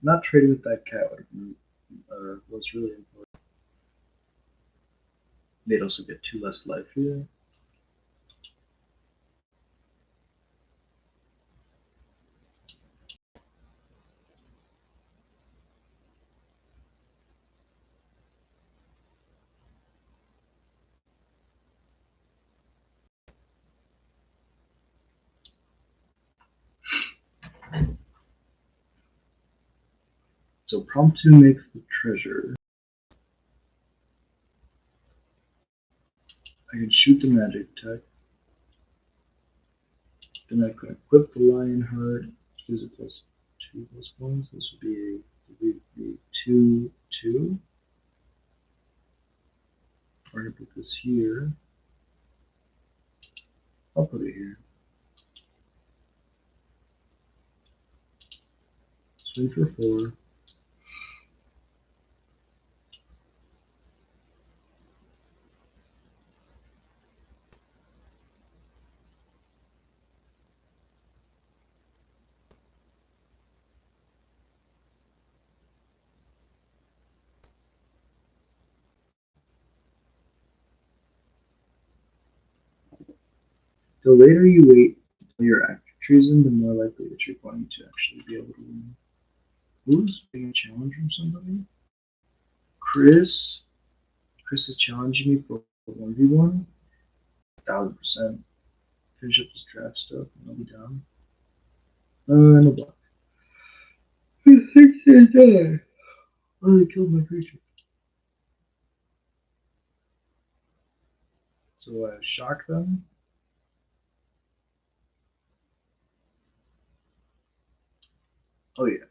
Not trading with that cat was really important. They'd also get 2 less life here. So promptu makes the treasure. I can shoot the magic tech. Then I can equip the lion heart. Use it plus 2+1. So this would be 2/2. We're gonna put this here. I'll put it here. Swing for 4. The later you wait until your active treason, the more likely that you're going to actually be able to win. Who's being a challenge from somebody? Chris. Chris is challenging me for 1v1. 1000%. Finish up this draft stuff and I'll be down. No block. 6 die. Oh, they killed my creature. So shock them. Oh yeah.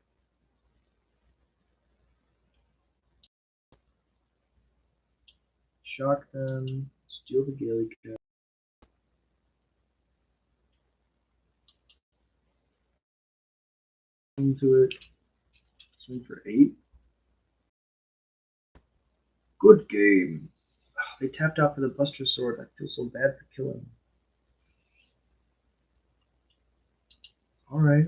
Shock them. Steal the Gaelic cat. Into it. Swing for 8. Good game. They tapped out for the Buster Sword. I feel so bad for killing. Alright.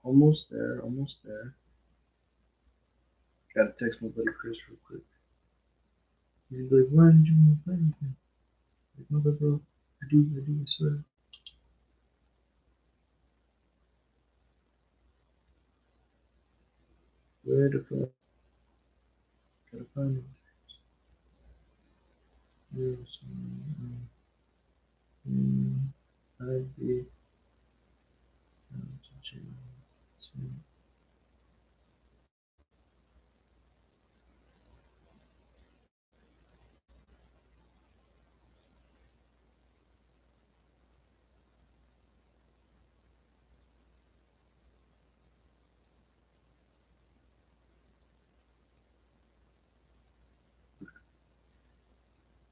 Almost there. Gotta text my buddy Chris real quick. He's like, why didn't you want to play anything? Like, mother bro, I do, I swear. Where the fuck? Gotta find it. Yes, I'd be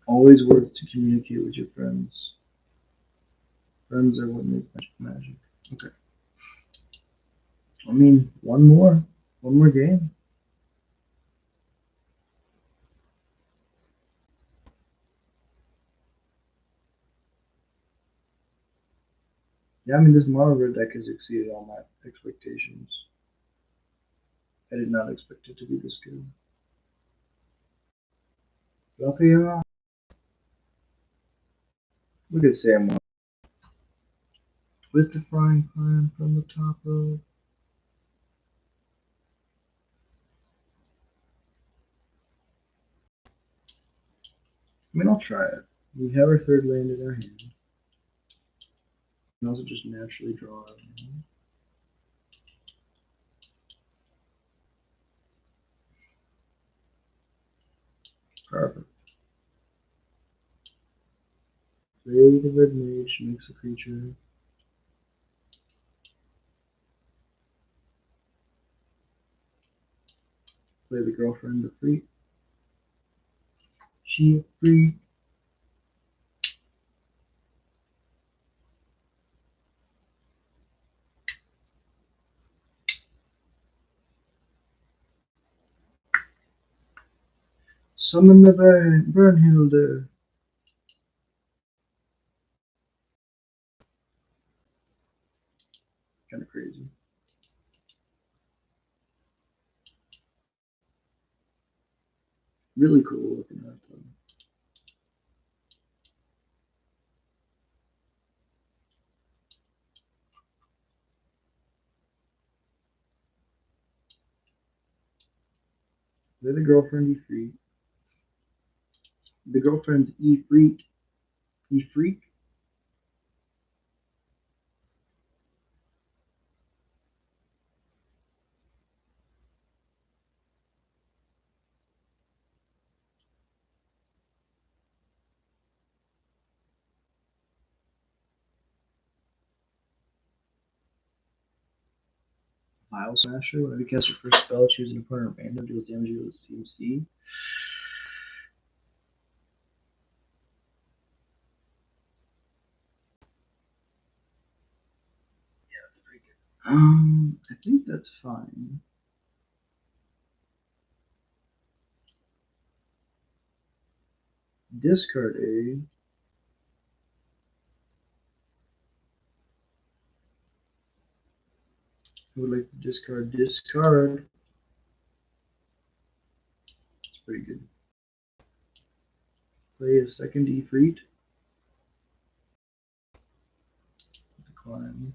always worth to communicate with your friends. Friends are what make magic. Okay. I mean, one more game. Yeah, I mean, this mono red deck has exceeded all my expectations. I did not expect it to be this good. Lucky, look at Sam with the frying pan from the top row. I mean, I'll try it. We have our third land in our hand. And also just naturally draw it. Perfect. Play the red mage, makes a creature. Play the girlfriend, the freak. She a freak. Summon the Burnhilder. Kind of crazy. Really cool looking at them. Play the girlfriend, you freak. The girlfriend's freak. Freak. Pile Smasher. Whenever you cast your first spell, choose an opponent at random, deals damage with CMC. I think that's fine. Discard a. I would like to discard. It's pretty good. Play a second Ifrit. Decline.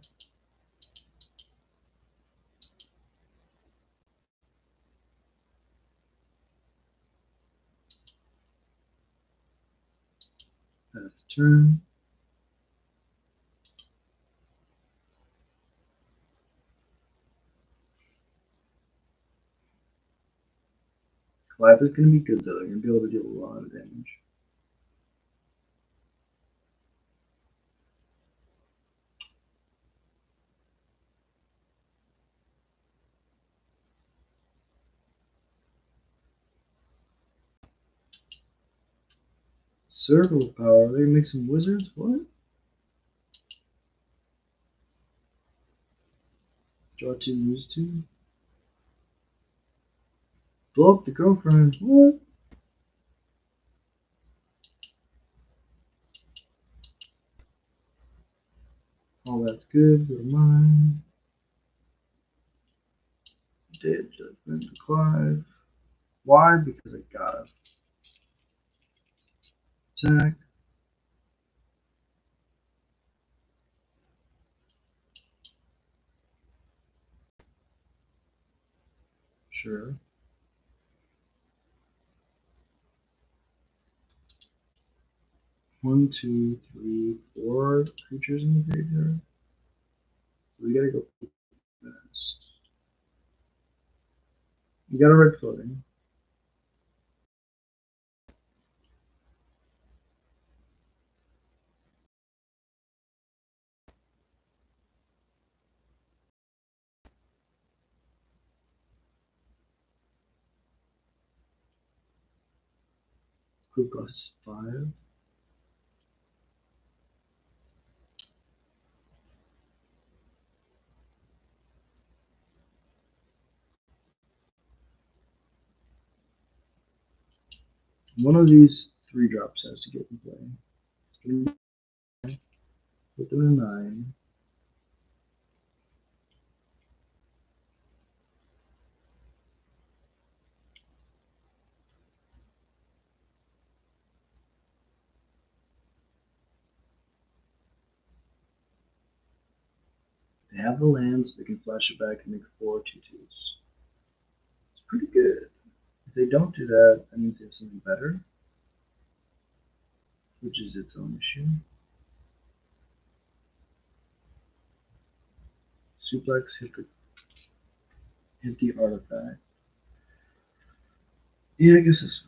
Pass turn. Collab is going to be good though. You're going to be able to deal a lot of damage. Circle of Power. They make some wizards? What? Draw 2, lose 2. Blow up the girlfriend. What? All that's good. Go to mine. Dead Judgment to Clive. Why? Because I gotta. Attack. Sure. 1, 2, 3, 4 creatures in the graveyard. We gotta go fast. You got a red floating. Crew costs 5. One of these 3 drops has to get in play. Put them in 9. They have the lands, they can flash it back and make 4 2/2s. It's pretty good. If they don't do that, that means they have something better, which is its own issue. Suplex, hit the artifact. Yeah, I guess it's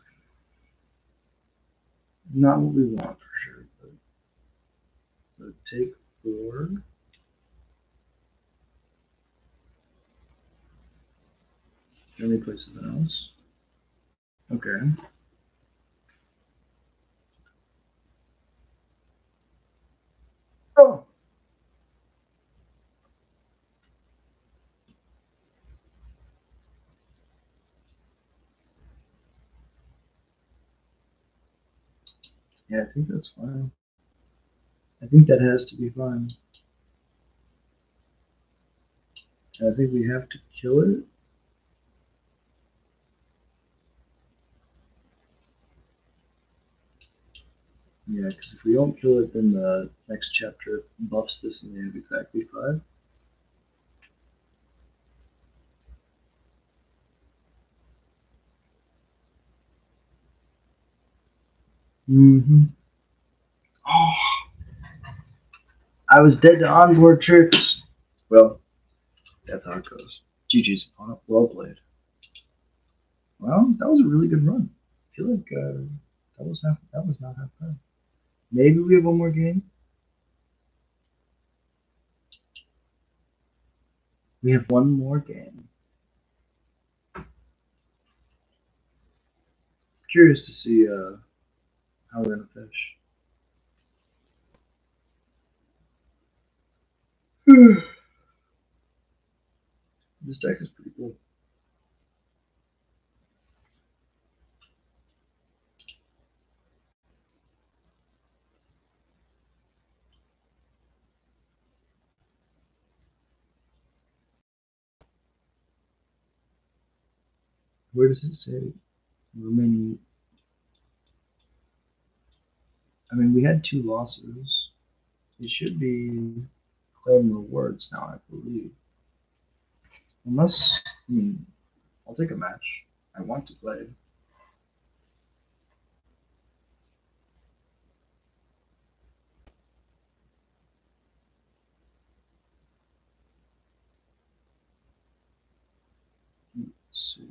not what we want for sure, but take 4. Let me play something else. Okay. Oh! Yeah, I think that's fine. I think that has to be fine. I think we have to kill it. Yeah, because if we don't kill it, then the next chapter buffs this and they have exactly 5. Mm-hmm. Oh, I was dead to onboard tricks. Well, that's how it goes. GG's opponent. Well played. Well, that was a really good run. I feel like that was not half bad. Maybe we have one more game. We have one more game. Curious to see how we're gonna fish. This deck is pretty cool. Where does it say remaining? I mean, we had 2 losses. It should be claim rewards now, I believe. Unless, I mean, I'll take a match. I want to play. Let's see.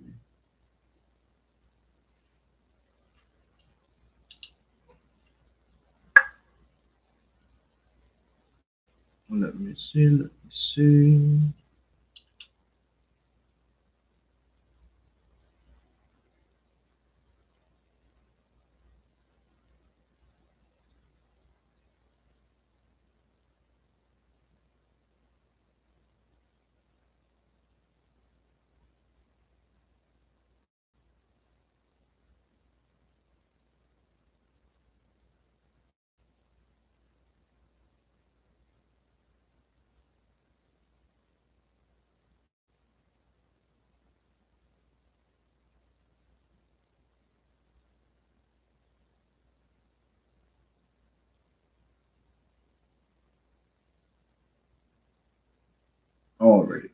Let me see. Let me see. Alrighty.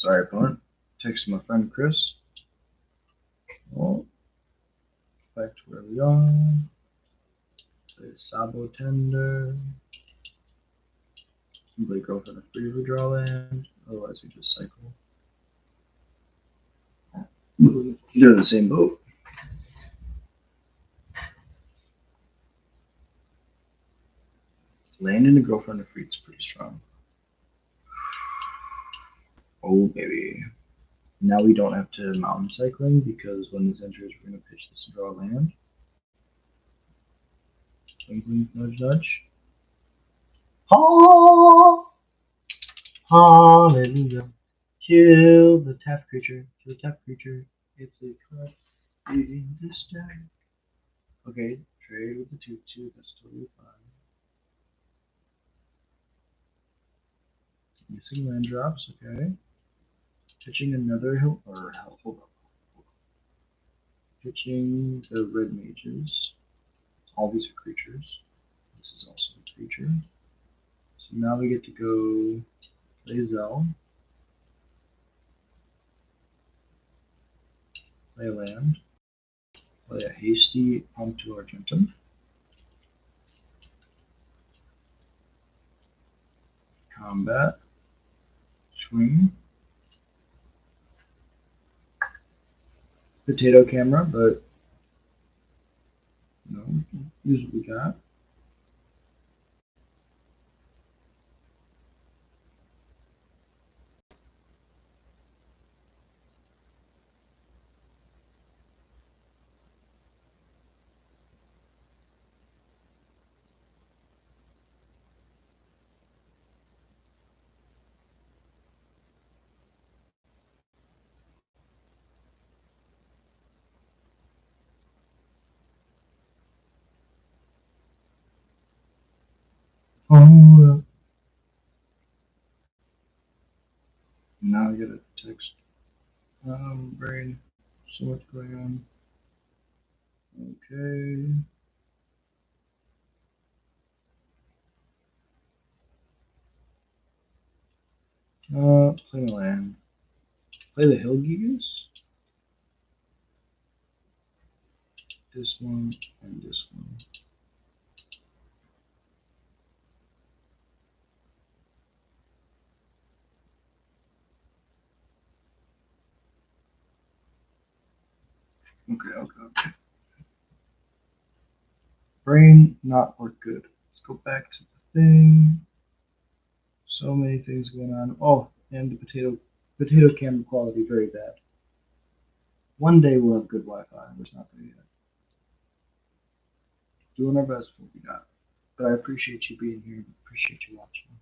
Sorry, opponent. Text my friend Chris. Well, back to where we are. Play Sabo Tender. Simply go for the free redraw land. Otherwise, we just cycle. They're the same boat. Land and a girlfriend of Freed's pretty strong. Oh, baby. Now we don't have to mountain cycling because when this enters, we're going to pitch this and draw land. Blink, blink, nudge, nudge. Oh! Hallelujah. Kill the tap creature. Kill the tap creature. It's a card in this deck. Okay, trade with the 2/2. That's totally fine. Missing land drops. Okay. Pitching another hill or hold up. Pitching the red mages. All these are creatures. This is also a creature. So now we get to go play Zell. Play a land. Play a hasty Prompto Argentum. Combat. Swing. Potato camera, but no, use what we got. Oh, now I get a text. Brain. So what's going on? Okay. Play the land. Play the Hill Geese. This one and this one. Okay. Brain not work good. Let's go back to the thing. So many things going on. Oh, and the potato camera quality very bad. One day we'll have good Wi-Fi. We're not there yet. Doing our best for what we got. But I appreciate you being here. Appreciate you watching.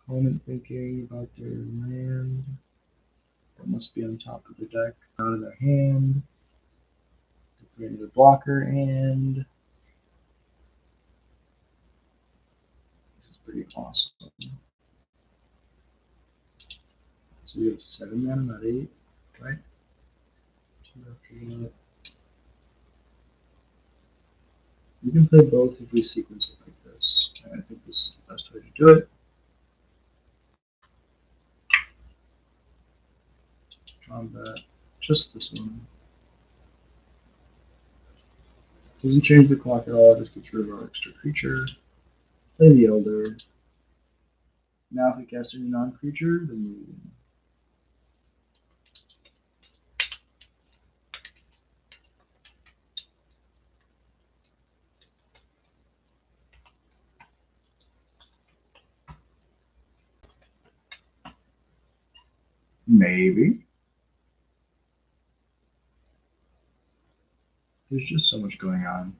Opponent thinking about their land. That must be on top of the deck, out of their hand. Creating the blocker, and this is pretty awesome. So we have 7 mana, not 8, right? You can play both if we sequence it like this. I think this is the best way to do it. Combat, just this one. Doesn't change the clock at all, just gets rid of our extra creature. Play the Elder. Now if we cast any non-creature, then we win. Maybe. There's just so much going on.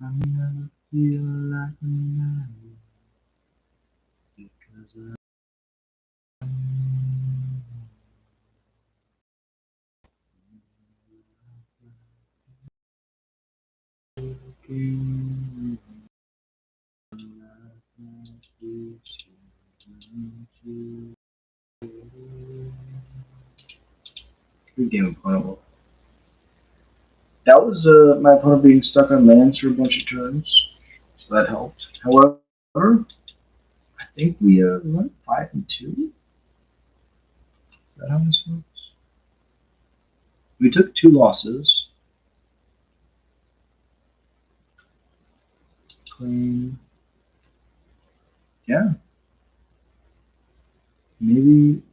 I never feel like a man because I'm good game, opponent. That was my opponent being stuck on lands for a bunch of turns, so that helped. However, I think we went 5-2. Is that how this works? We took 2 losses. Claim. Yeah. Maybe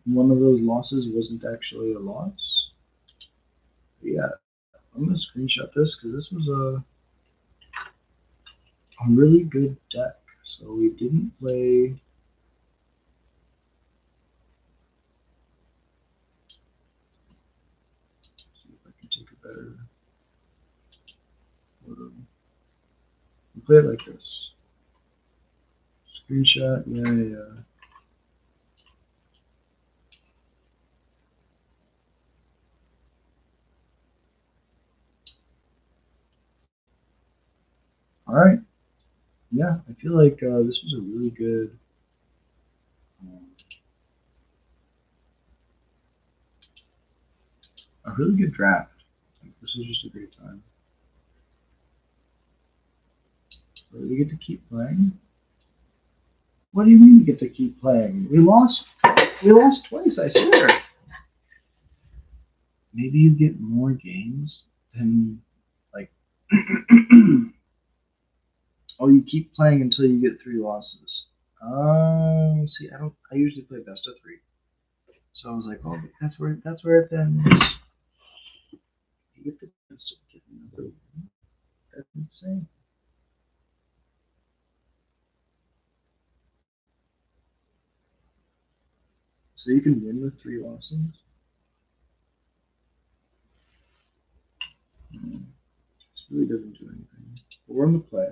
one of those losses wasn't actually a loss. But yeah, I'm gonna screenshot this because this was a really good deck. So we didn't play. Let's see if I can take a better photo. We play it like this. Screenshot, yeah. All right. Yeah, I feel like this was a really good. A really good draft. Like, this was just a great time. But we get to keep playing. What do you mean we get to keep playing? We lost. We lost twice. I swear. Maybe you get more games than like. Oh, you keep playing until you get 3 losses. See, I don't. I usually play best of 3. So I was like, oh, that's where it ends. You get the chance to get another one. That's insane. So you can win with 3 losses. This really doesn't do anything. But we're on the play.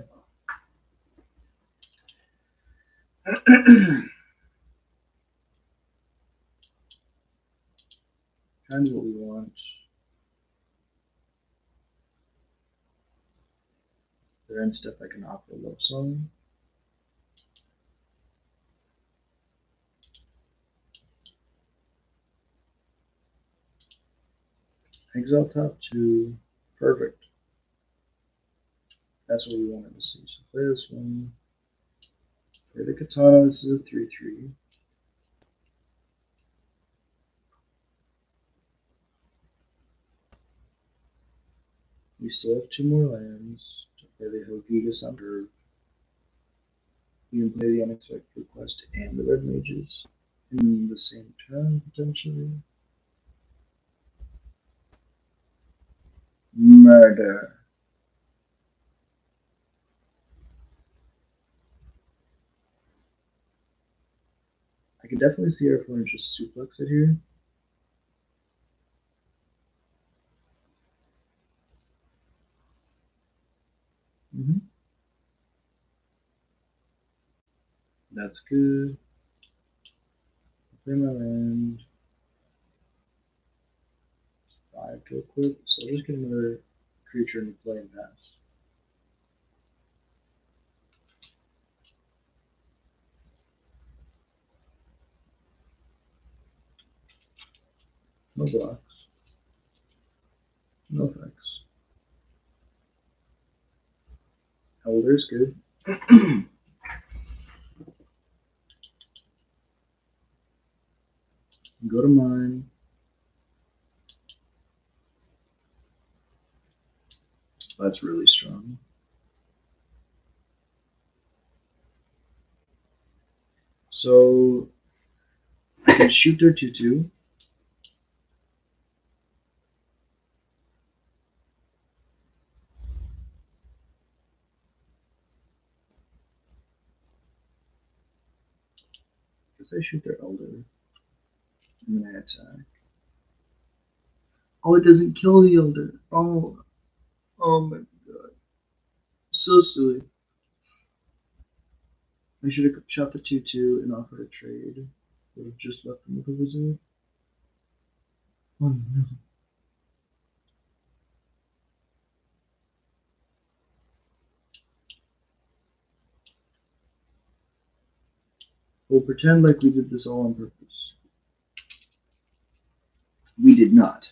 Kind of what we want. Their end step, I can offer a love song. Exile top 2. Perfect. That's what we wanted to see. So play this one. Play the katana. This is a 3/3. We still have 2 more lands to play the Helgigas on curve. We can play the unexpected request and the red mages in the same turn, potentially. Murder. I could definitely see our opponent just suplex it here. That's good. Play my land. 5 to equip, so I'll just get another creature into play and pass. No blocks. No effects. Elder's good. Go to mine. That's really strong. So I can shoot their 2/2. Guess I shoot their elder. And then I attack. Oh, it doesn't kill the elder. Oh my god. So silly. I should have shot the 2/2 and offered a trade. Would have just left them with a wizard. Oh no. We'll pretend like we did this all on purpose. We did not.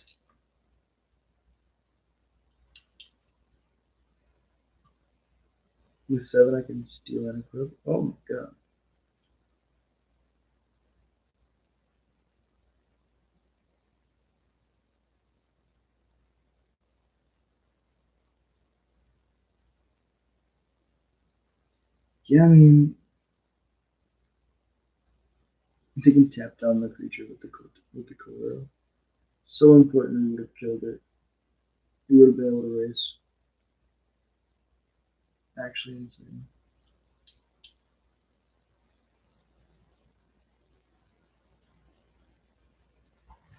With 7 I can steal and equip. Oh my god. Yeah, I mean, if they can tap down the creature with the Colero. So important we would have killed it. We would have been able to race. Actually insane.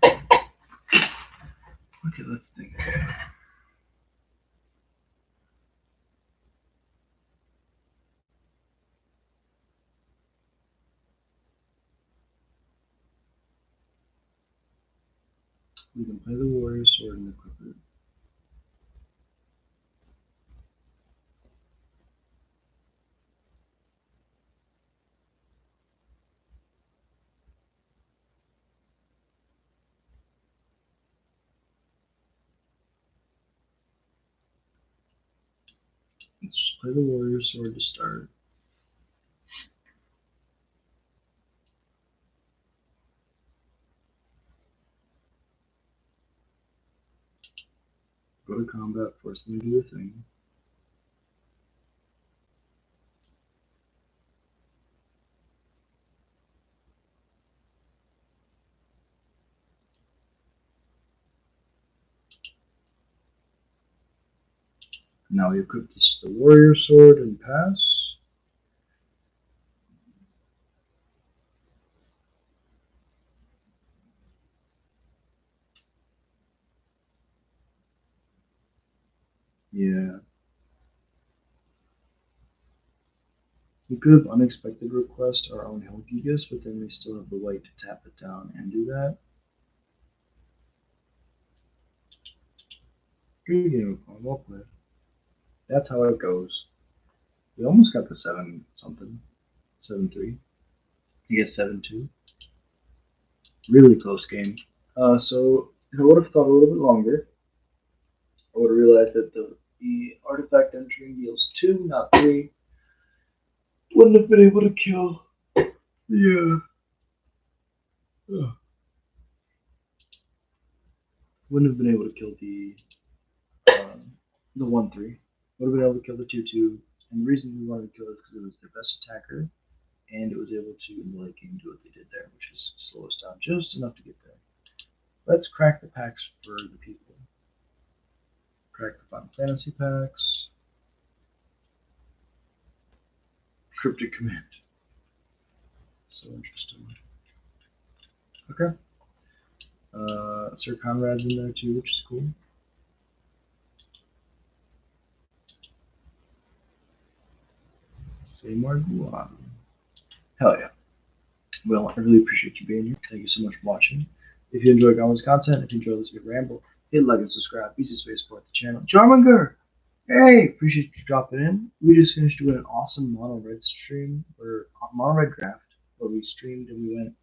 Okay, let's think. We can play the Warrior Sword and equip it. Let's just play the Warrior Sword to start. Go to combat, force them to do the thing. Now we equip the Warrior Sword and pass. Yeah. We could have unexpected request our own Helgigas, but then we still have the white to tap it down and do that. Good game, well played. That's how it goes. We almost got the 7 something. 7-3. I guess 7-2. Really close game. So if I would have thought a little bit longer, I would have realized that the artifact entering deals 2, not 3. Wouldn't have been able to kill the wouldn't have been able to kill the 1/3. Would have been able to kill the 2/2. And the reason we wanted to kill it is because it was their best attacker, and it was able to in the late game do what they did there, which is slow us down just enough to get there. Let's crack the packs for the people. Crack the Final Fantasy packs. Cryptic Command. So interesting. Okay. Sir Conrad's in there too, which is cool. Say more Guan. Hell yeah. Well, I really appreciate you being here. Thank you so much for watching. If you enjoy Gowan's content, if you enjoy this big ramble, hit like and subscribe. Easy way to support the channel. Jarmanger! Hey, appreciate you dropping in. We just finished doing an awesome mono red stream or mono red draft where we streamed and we went